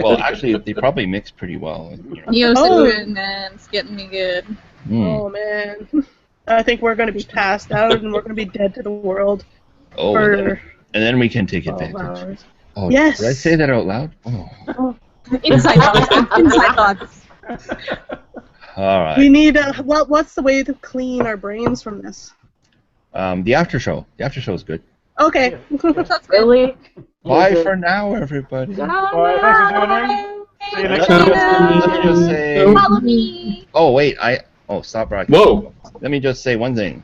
Well, actually, they probably mix pretty well. Neocitrin, man, it's getting me good. Oh, man. I think we're going to be passed out and we're going to be dead to the world. Oh, and then we can take advantage. Hours. Oh, yes. Did I say that out loud? Oh. Inside thoughts. Inside thoughts. All right. We need what's the way to clean our brains from this? The after show. The after show is good. Okay. Really? Bye for now, everybody. Bye, thanks for joining. See you next Let me just say. Follow me. Oh wait, Oh, stop broadcasting. Whoa! Let me just say one thing.